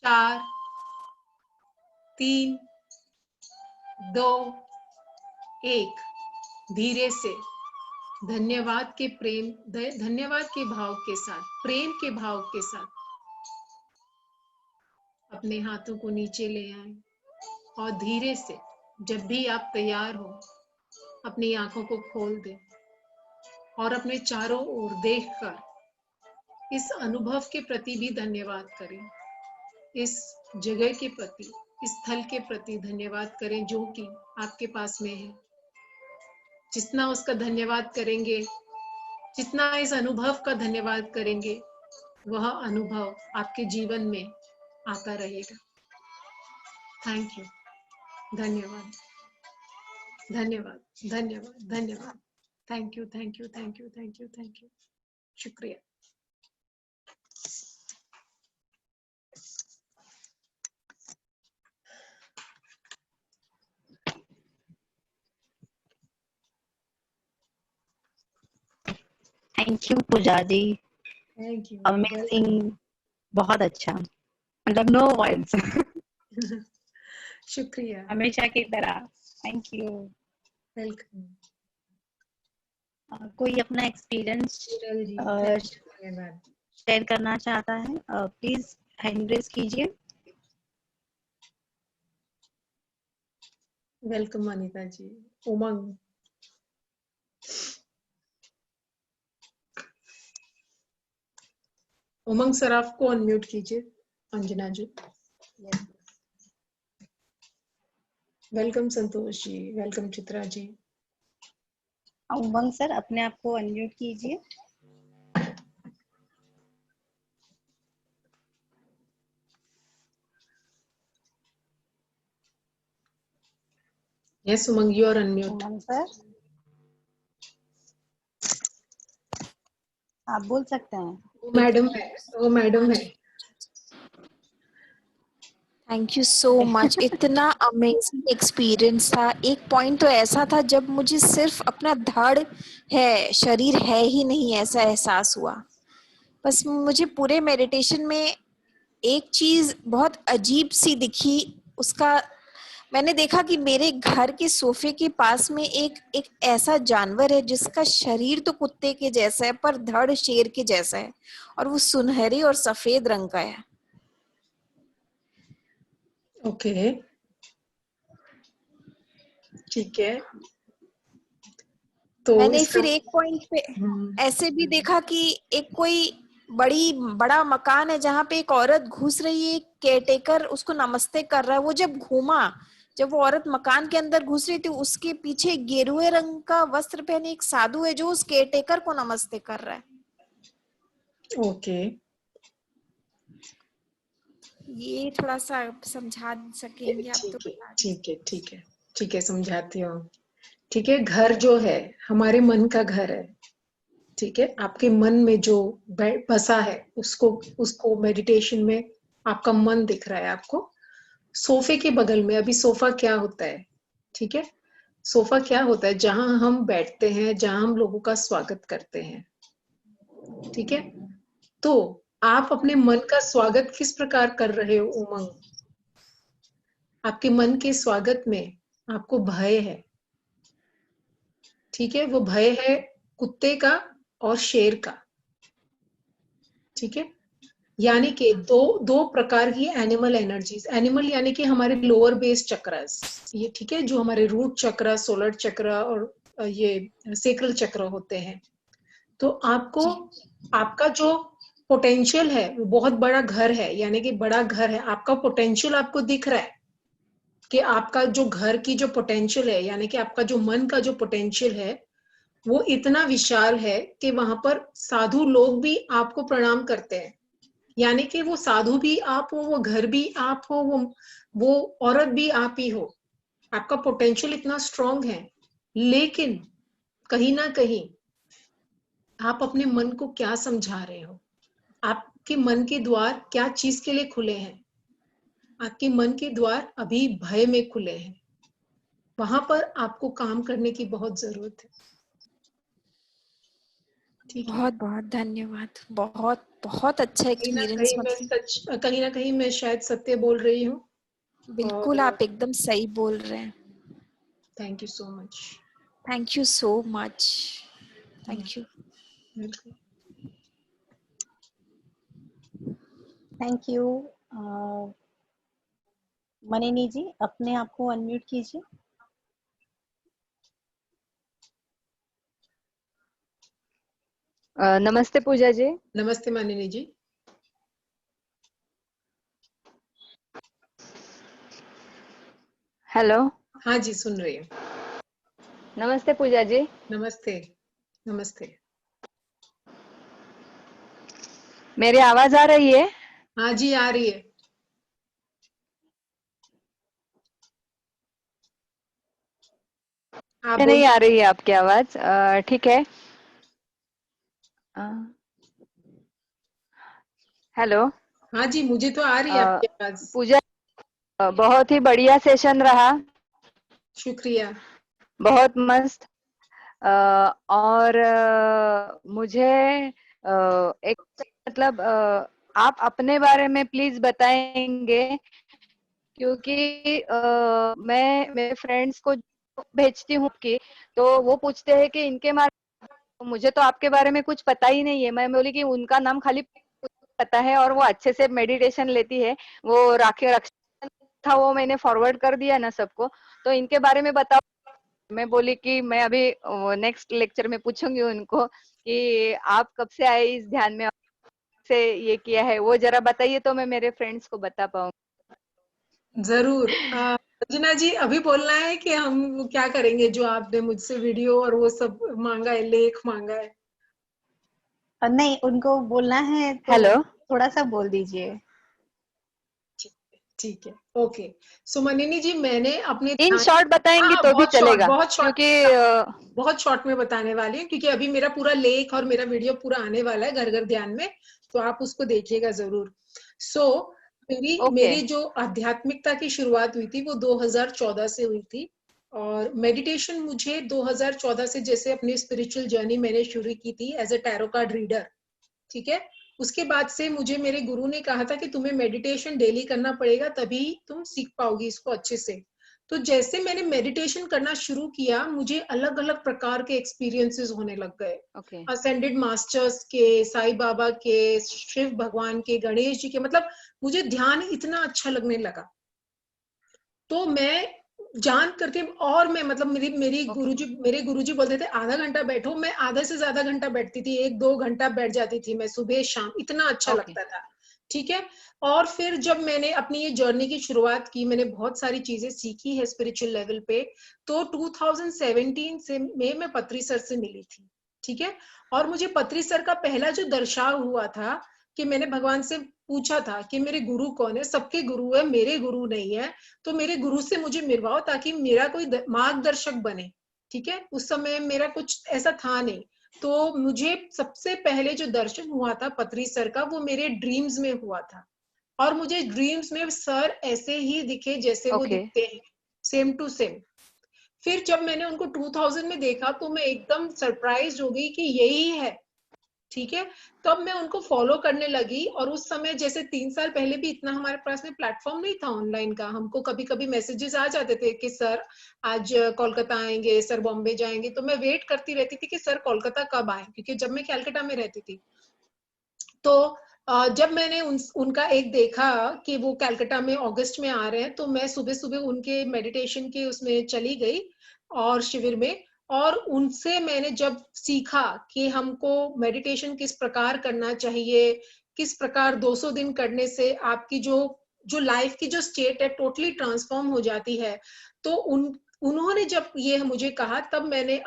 Speaker 2: 4, 3, 2, 1। धीरे से धन्यवाद के भाव के साथ, प्रेम के भाव के साथ अपने हाथों को नीचे ले आएं और धीरे से, जब भी आप तैयार हो, अपनी आंखों को खोल दें और अपने चारों ओर देखकर इस अनुभव के प्रति भी धन्यवाद करें। इस जगह के प्रति, इस स्थल के प्रति धन्यवाद करें जो कि आपके पास में है। जितना उसका धन्यवाद करेंगे, जितना इस अनुभव का धन्यवाद करेंगे, वह अनुभव आपके जीवन में आता रहेगा। थैंक यू, धन्यवाद धन्यवाद धन्यवाद धन्यवाद। Thank you thank you thank you thank you thank you. शुक्रिया।
Speaker 1: Thank you Pooja ji,
Speaker 2: thank you.
Speaker 1: Amazing, बहुत अच्छा, मतलब नो वर्ड्स।
Speaker 2: शुक्रिया,
Speaker 1: हमेशा की तरह। Thank you.
Speaker 2: वेलकम।
Speaker 1: कोई अपना एक्सपीरियंस शेयर करना चाहता है, प्लीज हैंड रेज कीजिए।
Speaker 2: वेलकम अनीता जी। उमंग। उमंग सर आपको अनम्यूट कीजिए। Anjana ji. Welcome Santosh ji, welcome Chitra ji.
Speaker 1: Umang sir अपने आप को अनम्यूट कीजिए।
Speaker 2: Yes Umang, you are unmute.
Speaker 1: Umang sir आप बोल सकते हैं।
Speaker 2: वो मैडम है, वो मैडम है।
Speaker 3: Thank you so much. इतना अमेजिंग एक्सपीरियंस था। एक पॉइंट तो ऐसा था जब मुझे सिर्फ अपना धड़ है, शरीर है ही नहीं, ऐसा एहसास हुआ। बस मुझे पूरे मेडिटेशन में एक चीज बहुत अजीब सी दिखी। उसका मैंने देखा कि मेरे घर के सोफे के पास में एक एक ऐसा जानवर है जिसका शरीर तो कुत्ते के जैसा है पर धड़ शेर के जैसा है, और वो सुनहरी और सफेद रंग का है।
Speaker 2: ओके, ठीक है। तो
Speaker 3: मैंने
Speaker 2: इसका
Speaker 3: फिर एक पॉइंट पे
Speaker 2: हम्म,
Speaker 3: ऐसे भी देखा कि एक कोई बड़ा मकान है जहाँ पे एक औरत घुस रही है, केयरटेकर उसको नमस्ते कर रहा है। वो जब घूमा, जब वो औरत मकान के अंदर घुस रही थी, उसके पीछे गेरुए रंग का वस्त्र पहने एक साधु है जो उस केयरटेकर को नमस्ते कर रहा है।
Speaker 2: ओके,
Speaker 3: ये थोड़ा सा समझा सकेंगे आप तो
Speaker 2: ठीक है,
Speaker 3: बता
Speaker 2: ठीक
Speaker 3: दीजिए।
Speaker 2: है, ठीक है, ठीक है, समझाती हूँ। ठीक है, घर जो है हमारे मन का घर है। ठीक है, आपके मन में जो बसा है उसको उसको मेडिटेशन में आपका मन दिख रहा है आपको। सोफे के बगल में अभी सोफा क्या होता है? ठीक है, सोफा क्या होता है? जहां हम बैठते हैं, जहां हम लोगों का स्वागत करते हैं। ठीक है, तो आप अपने मन का स्वागत किस प्रकार कर रहे हो उमंग? आपके मन के स्वागत में आपको भय है। ठीक है, वो भय है कुत्ते का और शेर का। ठीक है, यानी कि दो दो प्रकार की एनिमल एनर्जीज। एनिमल यानी कि हमारे लोअर बेस चक्रस, ये ठीक है, जो हमारे रूट चक्र, सोलर चक्र और ये सेक्रल चक्र होते हैं। तो आपको
Speaker 3: जी
Speaker 2: आपका जो पोटेंशियल है वो बहुत बड़ा घर है, यानी कि बड़ा घर है। आपका पोटेंशियल आपको दिख रहा है कि आपका जो घर की जो पोटेंशियल है, यानी कि आपका जो मन का जो पोटेंशियल है वो इतना विशाल है कि वहां पर साधु लोग भी आपको प्रणाम करते हैं। यानी कि वो साधु भी आप हो, वो घर भी आप हो, वो औरत भी आप ही हो। आपका पोटेंशियल इतना स्ट्रांग है, लेकिन कहीं ना कहीं आप अपने मन को क्या समझा रहे हो? आपके मन के द्वार क्या चीज के लिए खुले हैं? आपके मन के द्वार अभी भय में खुले हैं। वहां पर आपको काम करने की बहुत जरूरत है। ठीक है,
Speaker 3: बहुत बहुत धन्यवाद। बहुत बहुत अच्छा एक्सपीरियंस, मतलब
Speaker 2: कहीं ना कहीं मैं शायद सत्य बोल रही हूँ।
Speaker 3: बिल्कुल
Speaker 2: और
Speaker 3: आप एकदम सही बोल रहे हैं।
Speaker 2: Thank you so much.
Speaker 3: Thank you so much. Thank you.
Speaker 2: Welcome.
Speaker 1: Thank you. Manini ji, अपने आप को अनम्यूट कीजिए।
Speaker 4: नमस्ते पूजा जी।
Speaker 2: नमस्ते मानिनी जी।
Speaker 4: हेलो।
Speaker 2: हाँ जी, सुन रही हूँ।
Speaker 4: नमस्ते पूजा जी।
Speaker 2: नमस्ते, नमस्ते।
Speaker 4: मेरी आवाज आ रही है?
Speaker 2: हाँ जी, आ रही है। आप
Speaker 4: नहीं
Speaker 2: बोलिए।
Speaker 4: आ रही है आपकी आवाज। ठीक है। अ, हेलो।
Speaker 2: हाँ जी, मुझे तो आ रही है
Speaker 4: अ,
Speaker 2: आपकी आवाज।
Speaker 4: पूजा, बहुत ही बढ़िया सेशन रहा।
Speaker 2: शुक्रिया।
Speaker 4: बहुत मस्त। और मुझे एक, मतलब आप अपने बारे में प्लीज बताएंगे, क्योंकि मैं मेरे फ्रेंड्स को भेजती हूँ कि, तो वो पूछते हैं कि इनके मुझे तो आपके बारे में कुछ पता ही नहीं है। मैं बोली कि उनका नाम खाली पता है और वो अच्छे से मेडिटेशन लेती है। वो राखी रक्षा था, वो मैंने फॉरवर्ड कर दिया ना सबको। तो इनके बारे में बताओ। मैं बोली कि मैं अभी नेक्स्ट लेक्चर में पूछूंगी उनको कि आप कब से आए इस ध्यान में, से ये किया है, वो जरा बताइए तो मैं मेरे फ्रेंड्स को बता पाऊंगी।
Speaker 2: जरूर। रंजना जी, अभी बोलना है कि हम वो क्या करेंगे जो आपने मुझसे वीडियो और वो सब मांगा है, लेख मांगा है?
Speaker 1: नहीं, उनको बोलना है तो
Speaker 4: हेलो।
Speaker 1: थोड़ा सा बोल दीजिए।
Speaker 2: ठीक है, ओके। सो मनिनी जी, मैंने अपने
Speaker 4: इन
Speaker 2: ध्यान,
Speaker 4: शॉर्ट बताएंगी
Speaker 2: हाँ
Speaker 4: तो भी
Speaker 2: बहुत शॉर्ट,
Speaker 4: चलेगा,
Speaker 2: बहुत शॉर्ट,
Speaker 4: क्योंकि
Speaker 2: बहुत शॉर्ट में बताने वाली हूँ, क्योंकि अभी मेरा पूरा लेख और मेरा वीडियो पूरा आने वाला है घर घर ध्यान में। तो आप उसको देखिएगा जरूर। सो मेरी जो आध्यात्मिकता की शुरुआत हुई थी वो 2014 से हुई थी, और मेडिटेशन मुझे 2014 से, जैसे अपनी स्पिरिचुअल जर्नी मैंने शुरू की थी as a tarot card reader, ठीक है। उसके बाद से मुझे मेरे गुरु ने कहा था कि तुम्हें मेडिटेशन डेली करना पड़ेगा, तभी तुम सीख पाओगी इसको अच्छे से। तो जैसे मैंने मेडिटेशन करना शुरू किया, मुझे अलग अलग प्रकार के एक्सपीरियंसेस होने लग गए। असेंडेड मास्टर्स के, साईं बाबा के, शिव भगवान के, गणेश जी के, मतलब मुझे ध्यान इतना अच्छा लगने लगा। तो मैं जान करके, और मैं मतलब मेरे गुरुजी बोलते थे आधा घंटा बैठो, मैं आधा से ज्यादा घंटा बैठती थी, 1-2 घंटा बैठ जाती थी मैं, सुबह शाम, इतना अच्छा लगता था, ठीक है। और फिर जब मैंने अपनी ये जर्नी की शुरुआत की, मैंने बहुत सारी चीजें सीखी है स्पिरिचुअल लेवल पे, तो 2017 से मैं पत्री सर से मिली थी, ठीक है। और मुझे पत्री सर का पहला जो दर्शाव हुआ था कि मैंने भगवान से पूछा था कि मेरे गुरु कौन है, सबके गुरु है, मेरे गुरु नहीं है, तो मेरे गुरु से मुझे मिलवाओ ताकि मेरा कोई मार्गदर्शक बने, ठीक है। उस समय मेरा कुछ ऐसा था नहीं, तो मुझे सबसे पहले जो दर्शन हुआ था पत्री सर का, वो मेरे ड्रीम्स में हुआ था, और मुझे ड्रीम्स में सर ऐसे ही दिखे जैसे वो दिखते हैं, सेम टू सेम। फिर जब मैंने उनको 2000 में देखा तो मैं एकदम सरप्राइज हो गई कि यही है, ठीक है। तब मैं उनको फॉलो करने लगी, और उस समय जैसे 3 साल पहले भी इतना हमारे पास में प्लेटफॉर्म नहीं था ऑनलाइन का, हमको कभी कभी मैसेजेस आ जाते थे कि सर आज कोलकाता आएंगे, सर बॉम्बे जाएंगे, तो मैं वेट करती रहती थी कि सर कोलकाता कब आए, क्योंकि जब मैं कलकत्ता में रहती थी। तो जब मैंने उनका एक देखा कि वो कलकत्ता में अगस्त में आ रहे हैं, तो मैं सुबह सुबह उनके मेडिटेशन के उसमें चली गई और शिविर में, और उनसे मैंने जब सीखा कि हमको मेडिटेशन किस प्रकार करना चाहिए, किस प्रकार 200 दिन करने से आपकी जो लाइफ की जो स्टेट है टोटली ट्रांसफॉर्म हो जाती है। तो उन्होंने जब ये मुझे कहा, तब मैंने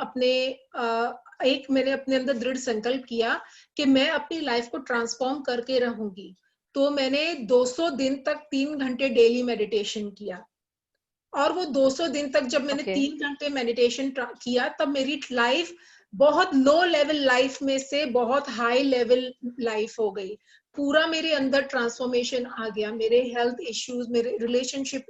Speaker 2: मैंने अपने अंदर दृढ़ संकल्प किया कि मैं अपनी लाइफ को ट्रांसफॉर्म करके रहूंगी। तो मैंने 200 दिन तक 3 घंटे डेली मेडिटेशन किया, और वो 200 दिन तक जब मैंने 3 घंटे मेडिटेशन किया, तब मेरी लाइफ बहुत लो लेवल लाइफ में से बहुत हाई लेवल लाइफ हो गई। पूरा मेरे अंदर ट्रांसफॉर्मेशन आ गया, मेरे हेल्थ इश्यूज, मेरे रिलेशनशिप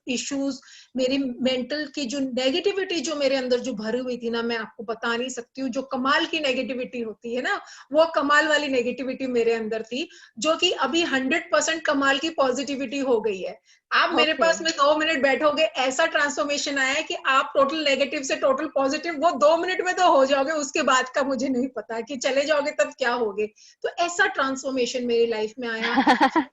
Speaker 2: इश्यूज, मेरी मेंटल की जो नेगेटिविटी जो मेरे अंदर जो भरी हुई थी ना, मैं आपको बता नहीं सकती हूँ। जो कमाल की नेगेटिविटी होती है ना, वो कमाल वाली नेगेटिविटी मेरे अंदर थी, जो कि अभी 100% कमाल की पॉजिटिविटी हो गई है। आप मेरे पास में 2 मिनट बैठोगे, ऐसा ट्रांसफॉर्मेशन आया है कि आप टोटल नेगेटिव से टोटल पॉजिटिव वो 2 मिनट में तो हो जाओगे, उसके बाद का मुझे नहीं पता कि चले जाओगे तब क्या होगे। तो ऐसा ट्रांसफॉर्मेशन मेरी लाइफ में आया।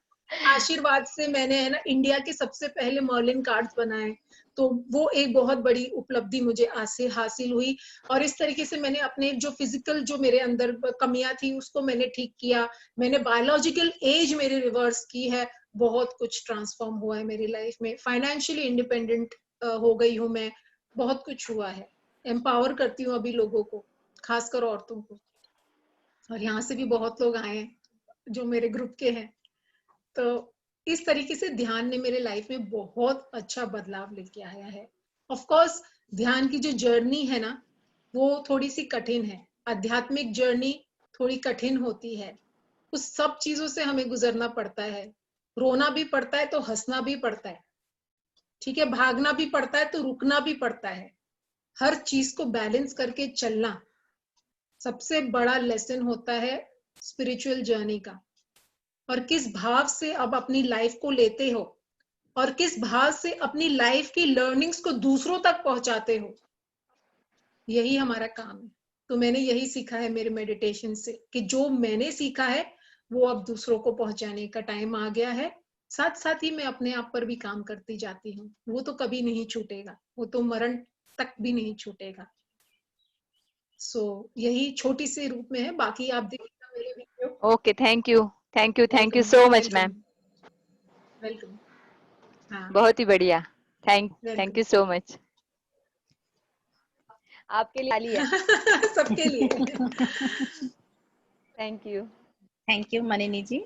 Speaker 2: आशीर्वाद से मैंने है ना इंडिया के सबसे पहले मर्लिन कार्ड्स बनाए, तो वो एक बहुत बड़ी उपलब्धि मुझे आज से हासिल हुई। और इस तरीके से मैंने अपने जो फिजिकल जो मेरे अंदर कमियां थी उसको मैंने ठीक किया, मैंने बायोलॉजिकल एज मेरी रिवर्स की है, बहुत कुछ ट्रांसफॉर्म हुआ है मेरी लाइफ में। फाइनेंशियली इंडिपेंडेंट हो गई हूँ मैं, बहुत कुछ हुआ है, एम्पावर करती हूँ अभी लोगों को, खासकर औरतों को। और यहाँ से भी बहुत लोग आए हैं जो मेरे ग्रुप के हैं। तो इस तरीके से ध्यान ने मेरे लाइफ में बहुत अच्छा बदलाव लेके आया है। ऑफ कोर्स ध्यान की जो जर्नी है ना, वो थोड़ी सी कठिन है, आध्यात्मिक जर्नी थोड़ी कठिन होती है, उस सब चीजों से हमें गुजरना पड़ता है, रोना भी पड़ता है तो हंसना भी पड़ता है, ठीक है, भागना भी पड़ता है तो रुकना भी पड़ता है। हर चीज को बैलेंस करके चलना सबसे बड़ा लेसन होता है स्पिरिचुअल जर्नी का। और किस भाव से अब अपनी लाइफ को लेते हो, और किस भाव से अपनी लाइफ की लर्निंग्स को दूसरों तक पहुंचाते हो, यही हमारा काम है। तो मैंने यही सीखा है मेरे मेडिटेशन से कि जो मैंने सीखा है वो अब दूसरों को पहुंचाने का टाइम आ गया है। साथ साथ ही मैं अपने आप पर भी काम करती जाती हूँ, वो तो कभी नहीं छूटेगा, वो तो मरण तक भी नहीं छूटेगा। सो यही छोटी सी रूप में है, बाकी आप देखिएगा मेरे video.
Speaker 4: Okay, thank you so much ma'am,
Speaker 1: welcome. हाँ,
Speaker 4: बहुत ही बढ़िया, थैंक यू सो मच। आपके लिए लिया
Speaker 1: सबके लिए।
Speaker 4: थैंक यू
Speaker 1: मनिनी जी।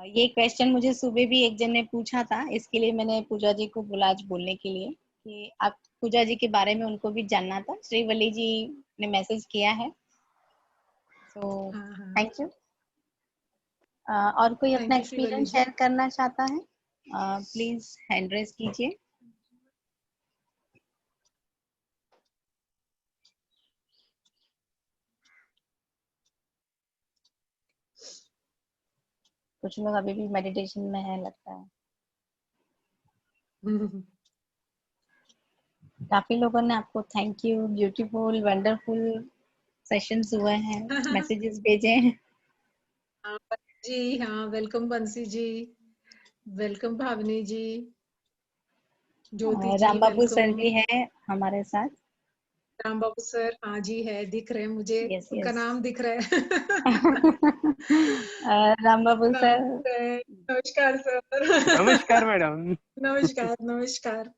Speaker 1: ये क्वेश्चन मुझे सुबह भी एक जन ने पूछा था, इसके लिए मैंने पूजा जी को बोला आज बोलने के लिए कि आप पूजा जी के बारे में उनको भी जानना था। श्रीवल्ली जी ने मैसेज किया है, सो थैंक यू। और कोई
Speaker 2: Thank
Speaker 1: अपना
Speaker 2: you, Shrivalli
Speaker 1: experience
Speaker 2: ji.
Speaker 1: Share करना चाहता है? प्लीज हैंड रेज कीजिए। कुछ लोग अभी भी मेडिटेशन में है लगता है। काफी लोगों ने आपको thank you, beautiful, wonderful sessions हुए हैं, मैसेजेस भेजे हैं।
Speaker 2: हाँ, जी हाँ, वेलकम बंसी जी, वेलकम भावनी जी, ज्योति जी
Speaker 1: राम बाबू सर
Speaker 2: वेलकम,
Speaker 1: भी है हमारे साथ।
Speaker 2: राम बाबू सर हाँ जी है, दिख रहे हैं मुझे,
Speaker 1: यस
Speaker 2: उनका
Speaker 1: यस।
Speaker 2: नाम दिख रहा है।
Speaker 1: राम बाबू
Speaker 2: नाम
Speaker 1: सर।
Speaker 2: दिख रहा है। नमस्कार सर।
Speaker 5: नमस्कार मैडम।
Speaker 2: नमस्कार नमस्कार,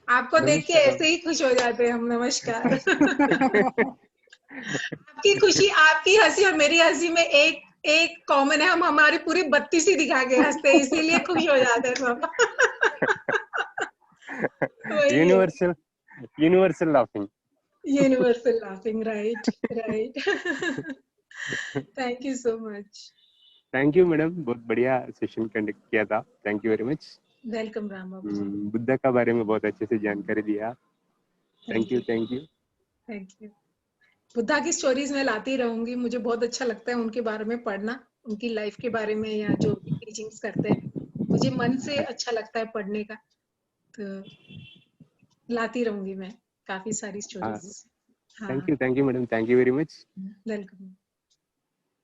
Speaker 2: आपको देख के
Speaker 5: नमस्कार
Speaker 2: ऐसे ही खुश हो जाते हैं हम। नमस्कार। आपकी खुशी, आपकी हंसी और मेरी हंसी में एक एक कॉमन है, हम हमारी पूरी 32 ही दिखा के हंसते हैं, इसीलिए खुश हो जाते हैं सब। वही है,
Speaker 5: universal universal laughing.
Speaker 2: Universal laughing, right right. Thank you so much.
Speaker 5: Thank you madam, बहुत बढ़िया सेशन कंडक्ट किया था, thank you very much.
Speaker 2: Welcome Ram Babu ji.
Speaker 5: Buddha का बारे में बहुत अच्छे से जानकारी दिया, thank you thank you.
Speaker 2: Thank you. Buddha की स्टोरीज मैं लाती रहूंगी, मुझे बहुत अच्छा लगता है उनके बारे में पढ़ना, उनकी लाइफ के बारे में या जो भी टीचिंग्स करते हैं, मुझे मन से अच्छा लगता है पढ़ने का, तो लाती रहूंगी मैं काफी सारी स्टोरीज। हाँ,
Speaker 5: thank you madam, thank you very much.
Speaker 2: Welcome.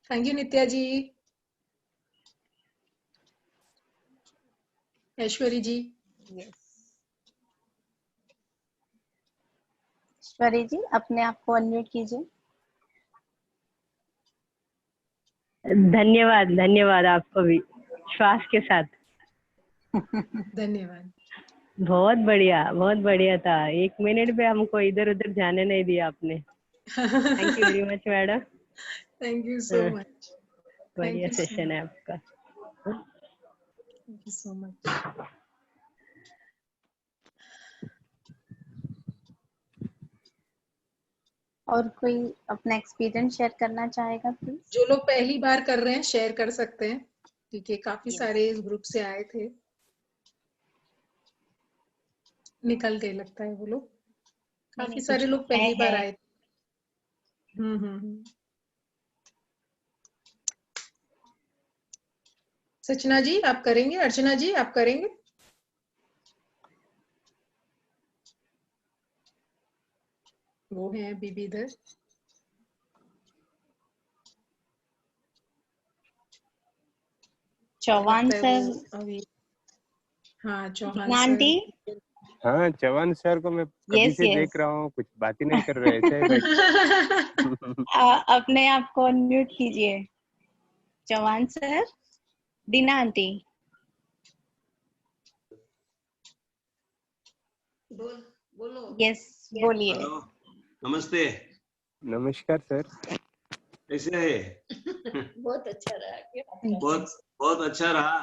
Speaker 2: Thank you Nitya ji, Aishwari ji.
Speaker 1: Aishwari ji अपने आप को अनम्यूट कीजिए।
Speaker 6: धन्यवाद, धन्यवाद आपको भी, श्वास के साथ।
Speaker 2: धन्यवाद।
Speaker 6: बहुत बढ़िया था। 1 मिनट पे हमको इधर उधर जाने नहीं दिया आपने। Thank you very much madam.
Speaker 2: Thank you so much.
Speaker 6: बढ़िया सेशन है आपका।
Speaker 2: Thank you so much.
Speaker 1: और कोई अपना एक्सपीरियंस शेयर करना चाहेगा प्लीज?
Speaker 2: जो लोग पहली बार कर रहे हैं शेयर कर सकते हैं, क्योंकि काफी सारे इस ग्रुप से आए थे, निकल गए लगता है वो लोग। काफी सारे लोग पहली बार आए थे। सचना जी आप करेंगे? अर्चना जी आप करेंगे? वो है बीबी इधर।
Speaker 1: चौहान सर।
Speaker 2: अभी हाँ, चौहान
Speaker 1: आंटी।
Speaker 2: सर।
Speaker 5: हाँ, चौहान सर को मैं कभी से देख रहा हूँ, कुछ बात ही नहीं कर रहे ऐसे बट
Speaker 1: अपने आप को अनम्यूट कीजिए। चौहान सर, दीना आंटी। बोलो। यस बोलिए।
Speaker 7: हेलो, नमस्ते।
Speaker 5: नमस्कार सर।
Speaker 7: कैसे है?
Speaker 1: बहुत अच्छा रहा।
Speaker 7: बहुत अच्छा रहा।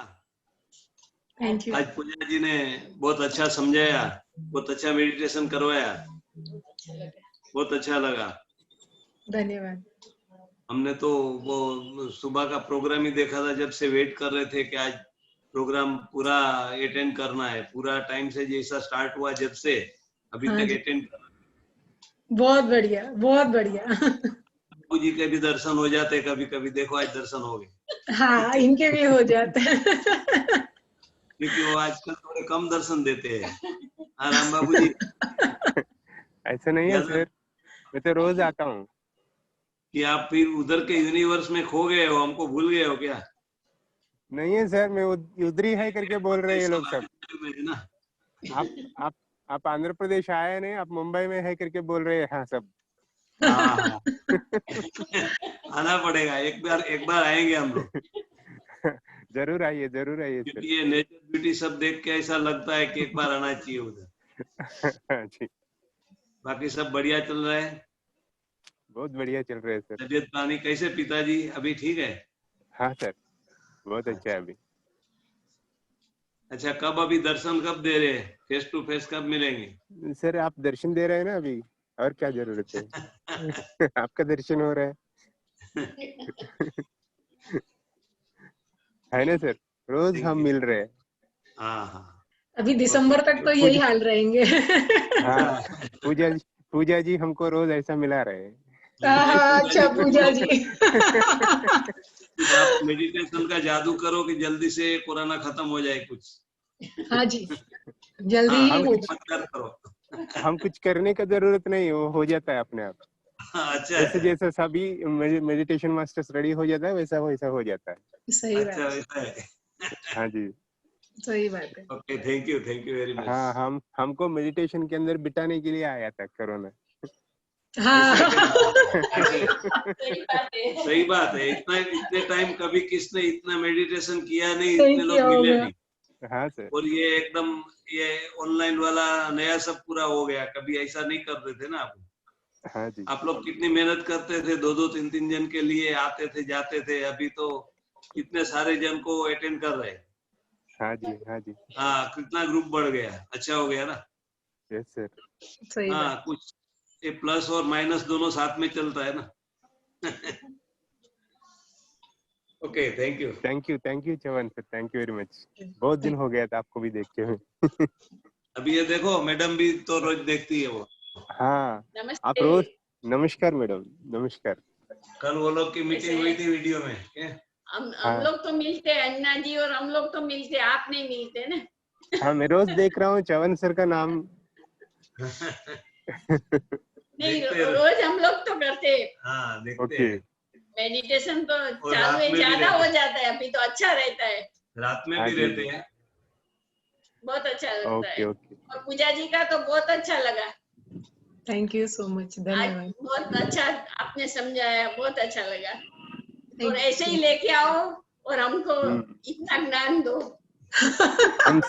Speaker 2: Thank you.
Speaker 7: आज पूजा जी ने बहुत अच्छा समझाया, बहुत अच्छा मेडिटेशन करवाया, बहुत अच्छा लगा।
Speaker 2: धन्यवाद।
Speaker 7: हमने तो वो सुबह का प्रोग्राम ही देखा था, जब से वेट कर रहे थे कि आज प्रोग्राम पूरा अटेंड करना है। पूरा टाइम से जैसा स्टार्ट हुआ जब से अभी
Speaker 2: हाँ
Speaker 7: तक
Speaker 2: जी।
Speaker 7: अटेंड।
Speaker 2: बहुत बढ़िया, बहुत बढ़िया।
Speaker 7: बाबू जी के भी दर्शन हो जाते कभी कभी, देखो आज दर्शन हो गए।
Speaker 2: हाँ, इनके भी हो जाते हैं।
Speaker 7: क्योंकि वो आजकल थोड़े कम दर्शन देते हैं। हाँ राम बाबू जी।
Speaker 5: ऐसा नहीं है सर, मैं तो रोज आता हूँ।
Speaker 7: कि आप फिर उधर के यूनिवर्स में खो गए हो, हमको भूल गए हो क्या?
Speaker 5: नहीं है सर, मैं उधरी है करके बोल रहे हैं ये लोग सब।
Speaker 7: ना
Speaker 5: आप आंध्र प्रदेश आए नहीं, आप मुंबई में है करके बोल रहे हैं। हाँ सब।
Speaker 7: हाँ आना पड़ेगा, एक बार आएंगे हम लोग।
Speaker 5: जरूर आइए सर।
Speaker 7: क्योंकि ये नेचर ब्यूटी सब देख के ऐसा लगता है कि एक बार आना चाहिए उधर।
Speaker 5: जी,
Speaker 7: बाकी सब बढ़िया चल रहा है?
Speaker 5: बहुत बढ़िया चल रहे हैं सर।
Speaker 7: तबीयत पानी कैसे पिताजी, अभी ठीक है?
Speaker 5: हाँ सर, बहुत अच्छा है अभी।
Speaker 7: अच्छा, कब अभी दर्शन कब दे रहे हैं? फेस टू फेस कब मिलेंगे?
Speaker 5: सर आप दर्शन दे रहे हैं ना अभी, और क्या जरूरत है। आपका दर्शन हो रहा है। है ना सर, रोज हम मिल रहे हैं।
Speaker 7: हाँ हाँ,
Speaker 2: अभी दिसंबर तक तो यही हाल रहेंगे।
Speaker 5: हाँ, पूजा जी हमको रोज ऐसा मिला रहे हैं।
Speaker 2: अच्छा पूजा जी।
Speaker 7: कुछ आप मेडिटेशन का जादू करो कि जल्दी से कोरोना खत्म हो जाए कुछ।
Speaker 2: हाँ जी, जल्दी
Speaker 7: हाँ,
Speaker 2: ही
Speaker 5: हम
Speaker 2: हो
Speaker 5: कुछ
Speaker 7: चमत्कार करो।
Speaker 5: हम कुछ करने का जरूरत नहीं, वो हो जाता है अपने आप।
Speaker 7: अच्छा
Speaker 5: जैसे
Speaker 7: है,
Speaker 5: जैसे सभी मेडिटेशन मास्टर्स रेडी हो जाता है, वैसा वैसा हो जाता है।
Speaker 2: सही
Speaker 7: अच्छा
Speaker 2: बात,
Speaker 7: वैसा है।
Speaker 5: हाँ जी।
Speaker 2: सही बात है।
Speaker 7: Okay, thank you very much.
Speaker 5: हाँ, हमको मेडिटेशन के अंदर बिठाने के लिए आया था कोरोना।
Speaker 2: हाँ।
Speaker 7: ऐसा क्या?
Speaker 2: सही बात है।
Speaker 7: सही बात है, इतने टाइम कभी किसने इतना मेडिटेशन किया नहीं,
Speaker 2: नहीं
Speaker 7: इतने
Speaker 2: किया
Speaker 7: लोग मिले
Speaker 2: होगा।
Speaker 7: नहीं।
Speaker 5: हाँ सर।
Speaker 7: और ये एकदम ये ऑनलाइन वाला नया सब पूरा हो गया, कभी ऐसा नहीं करते थे ना आप।
Speaker 5: हाँ जी।
Speaker 7: आप लोग कितनी मेहनत करते थे, 2-2 3-3 जन के लिए आते थे जाते थे, अभी तो कितने सारे जन को अटेंड कर रहे हैं।
Speaker 5: हाँ जी। हाँ जी।
Speaker 7: हाँ, कितना ग्रुप बढ़ गया, अच्छा हो गया ना।
Speaker 5: Yes sir.
Speaker 2: सही
Speaker 7: हाँ,
Speaker 2: बात।
Speaker 7: कुछ ये प्लस और माइनस दोनों साथ में चलता है ना। Okay,
Speaker 5: thank you Chavan sir, thank you very much. बहुत दिन हो गया था आपको भी देखते हुए।
Speaker 7: अभी ये देखो मैडम भी तो रोज देखती है वो।
Speaker 5: हाँ, आप
Speaker 2: नमस्ते।
Speaker 5: रोज। नमस्कार मैडम, नमस्कार।
Speaker 7: कल वो लोग की मीटिंग हुई थी वीडियो में क्या?
Speaker 2: हम
Speaker 5: हाँ
Speaker 2: लोग तो मिलते हैं, अन्ना जी और हम लोग तो मिलते हैं, आप नहीं मिलते ना।
Speaker 5: हाँ, मैं रोज देख रहा हूँ चवन सर का नाम।
Speaker 2: नहीं,
Speaker 7: देखते हैं।
Speaker 2: रोज हम लोग तो करते हैं।
Speaker 7: हाँ, देखते
Speaker 5: ओके।
Speaker 7: हैं।
Speaker 2: मेडिटेशन तो
Speaker 7: और
Speaker 2: चालू
Speaker 7: रात
Speaker 2: है,
Speaker 7: में भी
Speaker 2: ज्यादा
Speaker 7: रहते
Speaker 2: हो जाता है, अभी तो अच्छा रहता है,
Speaker 7: रात में
Speaker 5: हाँ
Speaker 7: भी
Speaker 5: जी।
Speaker 7: रहते हैं।
Speaker 2: बहुत अच्छा लगता है।
Speaker 5: Okay okay.
Speaker 2: और पूजा जी का तो बहुत अच्छा लगा,
Speaker 8: थैंक यू सो मच,
Speaker 2: आज
Speaker 8: धन्यवाद।
Speaker 2: बहुत अच्छा आपने समझाया, बहुत अच्छा लगा। और
Speaker 8: Thank
Speaker 2: ऐसे
Speaker 8: you
Speaker 2: ही
Speaker 8: so
Speaker 2: लेके आओ और हमको
Speaker 5: हम्म।
Speaker 2: इतना ज्ञान दो।
Speaker 5: हम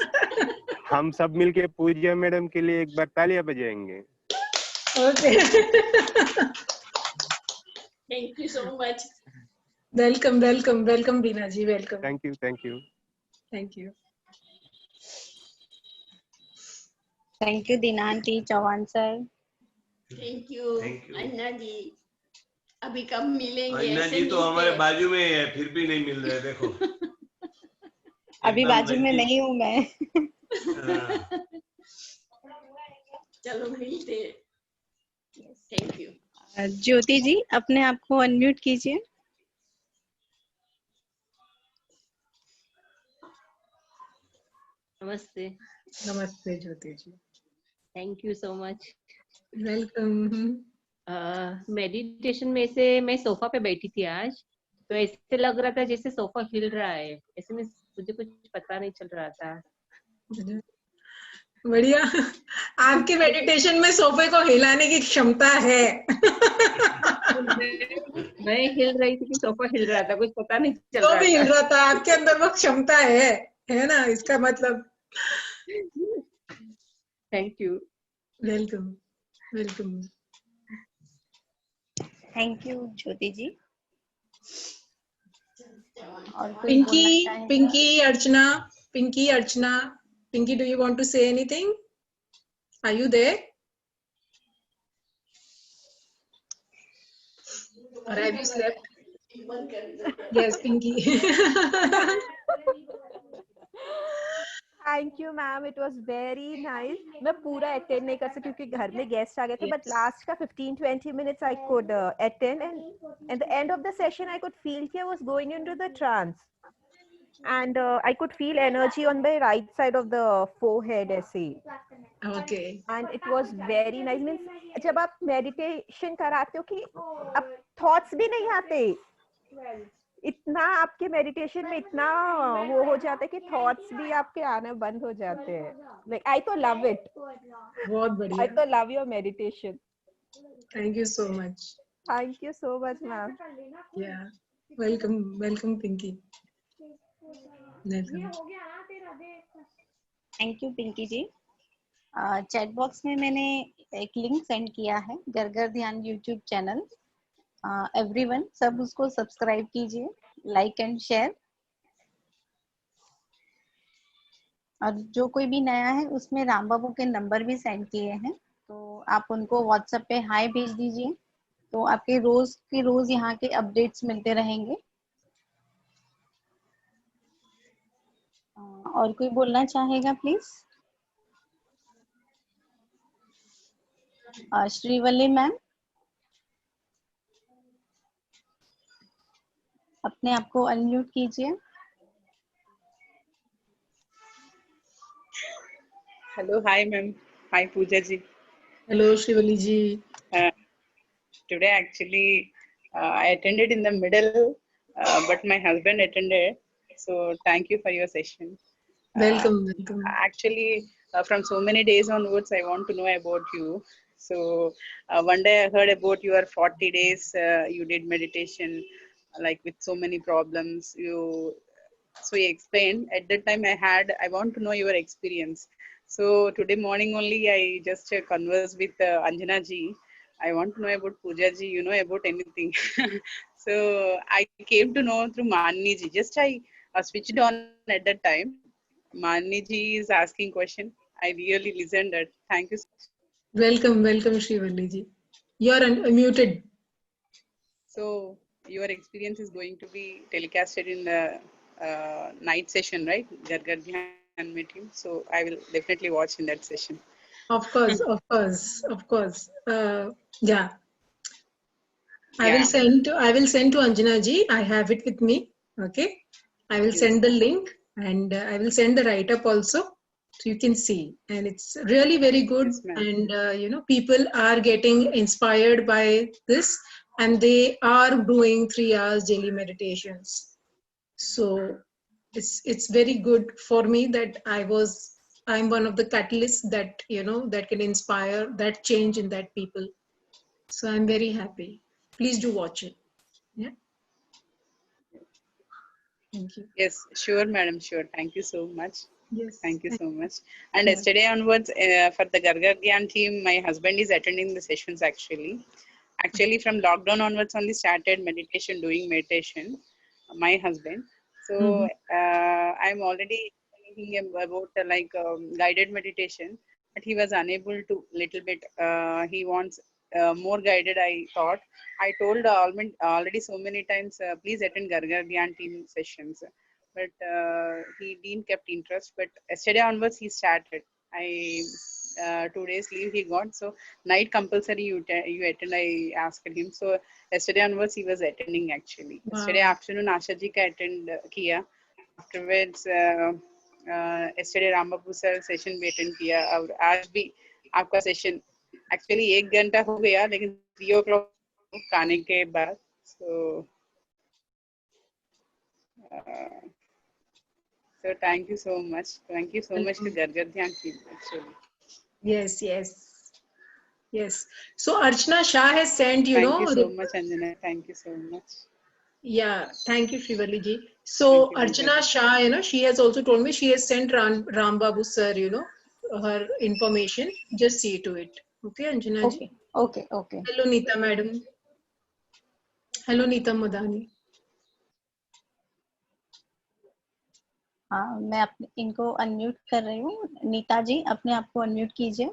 Speaker 5: हम सब मिलके पूजा मैडम के लिए एक बार तालियां बजाएंगे।
Speaker 8: Okay.
Speaker 2: Thank you so much.
Speaker 8: Welcome, welcome, welcome, Beena ji. Welcome.
Speaker 5: Thank you, thank you.
Speaker 8: Thank you.
Speaker 1: Thank you Deena aunty, Chauhan sir.
Speaker 2: Thank you Anna ji. अभी कब मिलेंगे?
Speaker 7: अन्ना
Speaker 2: ऐसे
Speaker 7: जी तो
Speaker 2: मिलते
Speaker 7: हमारे
Speaker 2: हैं।
Speaker 7: बाजू में ही है, फिर भी नहीं मिल रहे, देखो।
Speaker 1: अभी
Speaker 7: एकदम
Speaker 1: बाजू में
Speaker 7: नजदीक।
Speaker 1: नहीं हूँ मैं।
Speaker 7: हाँ,
Speaker 2: चलो मिलते हैं। Thank you.
Speaker 1: ज्योति जी अपने आप को अनम्यूट कीजिए।
Speaker 6: नमस्ते।
Speaker 8: Namaste, Jyoti ji.
Speaker 6: Thank you so much.
Speaker 8: Welcome.
Speaker 6: Meditation में से मैं सोफा पे बैठी थी आज, तो ऐसे लग रहा था जैसे सोफा हिल रहा है, ऐसे में मुझे कुछ पता नहीं चल रहा था।
Speaker 8: बढ़िया। आपके मेडिटेशन में सोफे को हिलाने की क्षमता है।
Speaker 6: मैं हिल रही थी कि सोफा हिल रहा था, कुछ पता नहीं चल
Speaker 8: तो
Speaker 6: रहा
Speaker 8: भी हिल
Speaker 6: था।
Speaker 8: रहा था, आपके अंदर वो क्षमता है ना, इसका मतलब।
Speaker 6: Thank you.
Speaker 8: Welcome, welcome.
Speaker 1: Thank you Jyoti ji. और कोई
Speaker 8: पिंकी,
Speaker 1: बोलना चाहेगा?
Speaker 8: Pinky Archana, Pinky, do you want to say anything? Are you there? Or have you slept? Yes, Pinky.
Speaker 3: Thank you ma'am, it was very nice. मैं पूरा अटेंड नहीं कर सकती क्योंकि घर में गेस्ट आ गए थे, बट लास्ट का 15-20 minutes I could attend, and at the end of the session I could feel कि I was going into the trance, and I could feel energy on the right side of the forehead ऐसे।
Speaker 8: Okay.
Speaker 3: And it was very nice। Means जब आप meditation कराते हो कि अब thoughts भी नहीं आते, इतना आपके मेडिटेशन में इतना वो हो जाता है कि थॉट्स भी आपके आना बंद हो जाते हैं। लाइक आई तो लव इट,
Speaker 8: बहुत बढ़िया।
Speaker 3: आई तो love your meditation.
Speaker 8: Thank you so much.
Speaker 3: Thank you so much ma'am.
Speaker 8: Yeah. Welcome, welcome, Pinky. Welcome.
Speaker 1: Thank you Pinky ji. Chat box में मैंने एक लिंक सेंड किया है, घर घर ध्यान यूट्यूब चैनल। एवरीवन सब उसको सब्सक्राइब कीजिए, लाइक एंड शेयर। और जो कोई भी नया है उसमें राम बाबू के नंबर भी सेंड किए हैं, तो आप उनको व्हाट्सएप पे हाय भेज दीजिए, तो आपके रोज के रोज यहाँ के अपडेट्स मिलते रहेंगे। और कोई बोलना चाहेगा प्लीज? श्रीवल्ली मैम, अपने आप को अनम्यूट कीजिए।
Speaker 9: Hello, hi ma'am. Hi Pooja ji.
Speaker 2: Hello, Shrivalli ji.
Speaker 9: Today actually I attended in the middle, but my husband attended. So thank you for your session.
Speaker 2: Welcome, welcome.
Speaker 9: Actually, from so many days onwards, I want to know about you. So one day I heard about your 40 days. You did meditation, like with so many problems. So you explained. At that time, I want to know your experience. So today morning only, I just conversed with Anjana ji. I want to know about Pooja ji. You know about anything? So I came to know through Mani ji. Just I switched on at that time. Mani ji is asking question. I really listened that. Thank you.
Speaker 2: Welcome, welcome, Shrivalli ji. You are unmuted.
Speaker 9: So your experience is going to be telecasted in the night session, right? Gargar Dhyan meeting. So I will definitely watch in that session.
Speaker 2: Of course, of course, of course. Yeah. I will send to Anjana ji. I have it with me. Okay. I will send the link and I will send the write-up also, so you can see. And it's really very good.
Speaker 9: Yes,
Speaker 2: and you know, people are getting inspired by this, and they are doing 3 hours daily meditations. So it's very good for me that I'm one of the catalysts that, you know, that can inspire that change in that people. So I'm very happy. Please do watch it. Yeah. Thank you.
Speaker 9: Yes, sure, madam. Sure. Thank you so much.
Speaker 2: Yes.
Speaker 9: Thank you so much. And yesterday onwards, for the Gargar Dhyan team, my husband is attending the sessions actually. Actually, from lockdown onwards, only started meditation, doing meditation. My husband. So I'm already thinking about guided meditation, but he was unable to little bit. He wants more guided. I thought. I told already so many times, please attend Gargar Dhyan team sessions. But he didn't kept interest. But yesterday onwards, he started. 2 days leave he got. So night compulsory you attend. I asked him. So yesterday onwards he was attending actually.
Speaker 2: Wow.
Speaker 9: Yesterday afternoon Asha ji ka attend kiya. Afterwards yesterday Rambabu sir session भी attend किया और आज भी आपका session actually 1 घंटा हो गया लेकिन 3 o'clock खाने के बाद. So so thank you so much. Thank you so much to Gargar Dhyan team actually.
Speaker 2: Yes, yes, yes. So Archana Shah has sent,
Speaker 9: Thank you so much, Anjana. Thank you so much.
Speaker 2: Yeah, thank you, Shrivalli ji. So Archana Shah, she has also told me she has sent Ram Babu sir, her information. Just see to it. Okay, Anjana ji.
Speaker 1: Okay.
Speaker 2: Hello, Neeta madam. Hello, Neeta Madani.
Speaker 1: हाँ, मैं इनको unmute कर रही हूँ। नीता जी, अपने आप को unmute कीजिए।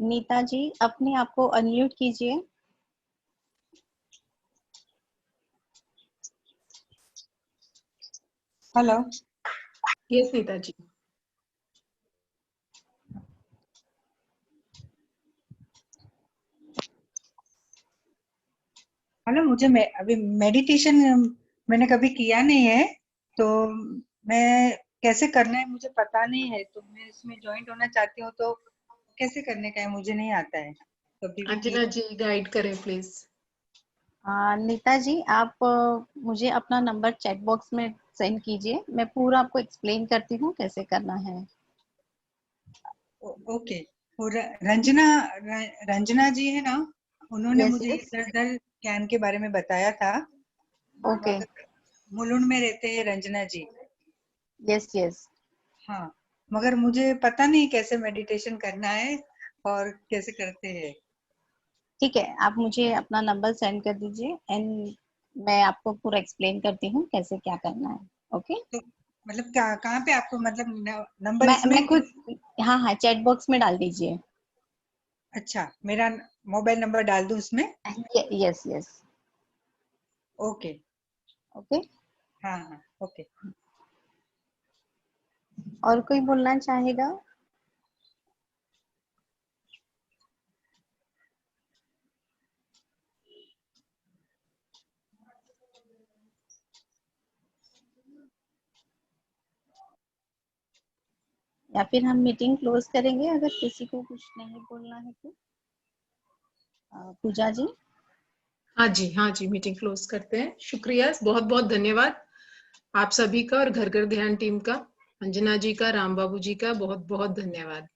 Speaker 1: नीता जी, अपने आप को अनम्यूट कीजिए।
Speaker 10: हेलो।
Speaker 2: यस नीता जी।
Speaker 10: हेलो, मुझे अभी मेडिटेशन मैंने कभी किया नहीं है, तो मैं कैसे करना है मुझे पता नहीं है, तो मैं इसमें ज्वाइंट होना चाहती हूँ, तो कैसे करने का है मुझे नहीं आता है।
Speaker 2: अंजना जी गाइड करें प्लीज।
Speaker 1: नीता जी, आप मुझे अपना नंबर चैट बॉक्स में सेंड कीजिए, मैं पूरा आपको एक्सप्लेन करती हूँ कैसे करना है।
Speaker 10: ओके। और रंजना जी है ना, उन्होंने मुझे दर ज्ञान के बारे में बताया था।
Speaker 1: ओके।
Speaker 10: मुलुंड में रहते हैं रंजना जी।
Speaker 1: यस।
Speaker 10: हाँ, मगर मुझे पता नहीं कैसे मेडिटेशन करना है और कैसे करते हैं। ठीक
Speaker 1: है, आप मुझे अपना नंबर सेंड कर दीजिए एंड मैं आपको पूरा एक्सप्लेन करती हूँ कैसे क्या करना है। ओके।
Speaker 10: तो मतलब कहाँ पे आपको मतलब नंबर
Speaker 1: मैं खुद हाँ चैट बॉक्स में डाल दीजिए।
Speaker 10: अच्छा, मेरा मोबाइल नंबर डाल दूं उसमें?
Speaker 1: Yes yes.
Speaker 10: Okay
Speaker 1: okay.
Speaker 10: हाँ हाँ ओके।
Speaker 1: और कोई बोलना चाहेगा? या फिर हम मीटिंग क्लोज करेंगे अगर किसी को कुछ नहीं बोलना है तो। पूजा जी।
Speaker 2: हाँ जी, मीटिंग क्लोज करते हैं। शुक्रिया, बहुत बहुत धन्यवाद आप सभी का और घर घर ध्यान टीम का, अंजना जी का, राम बाबू जी का बहुत बहुत धन्यवाद।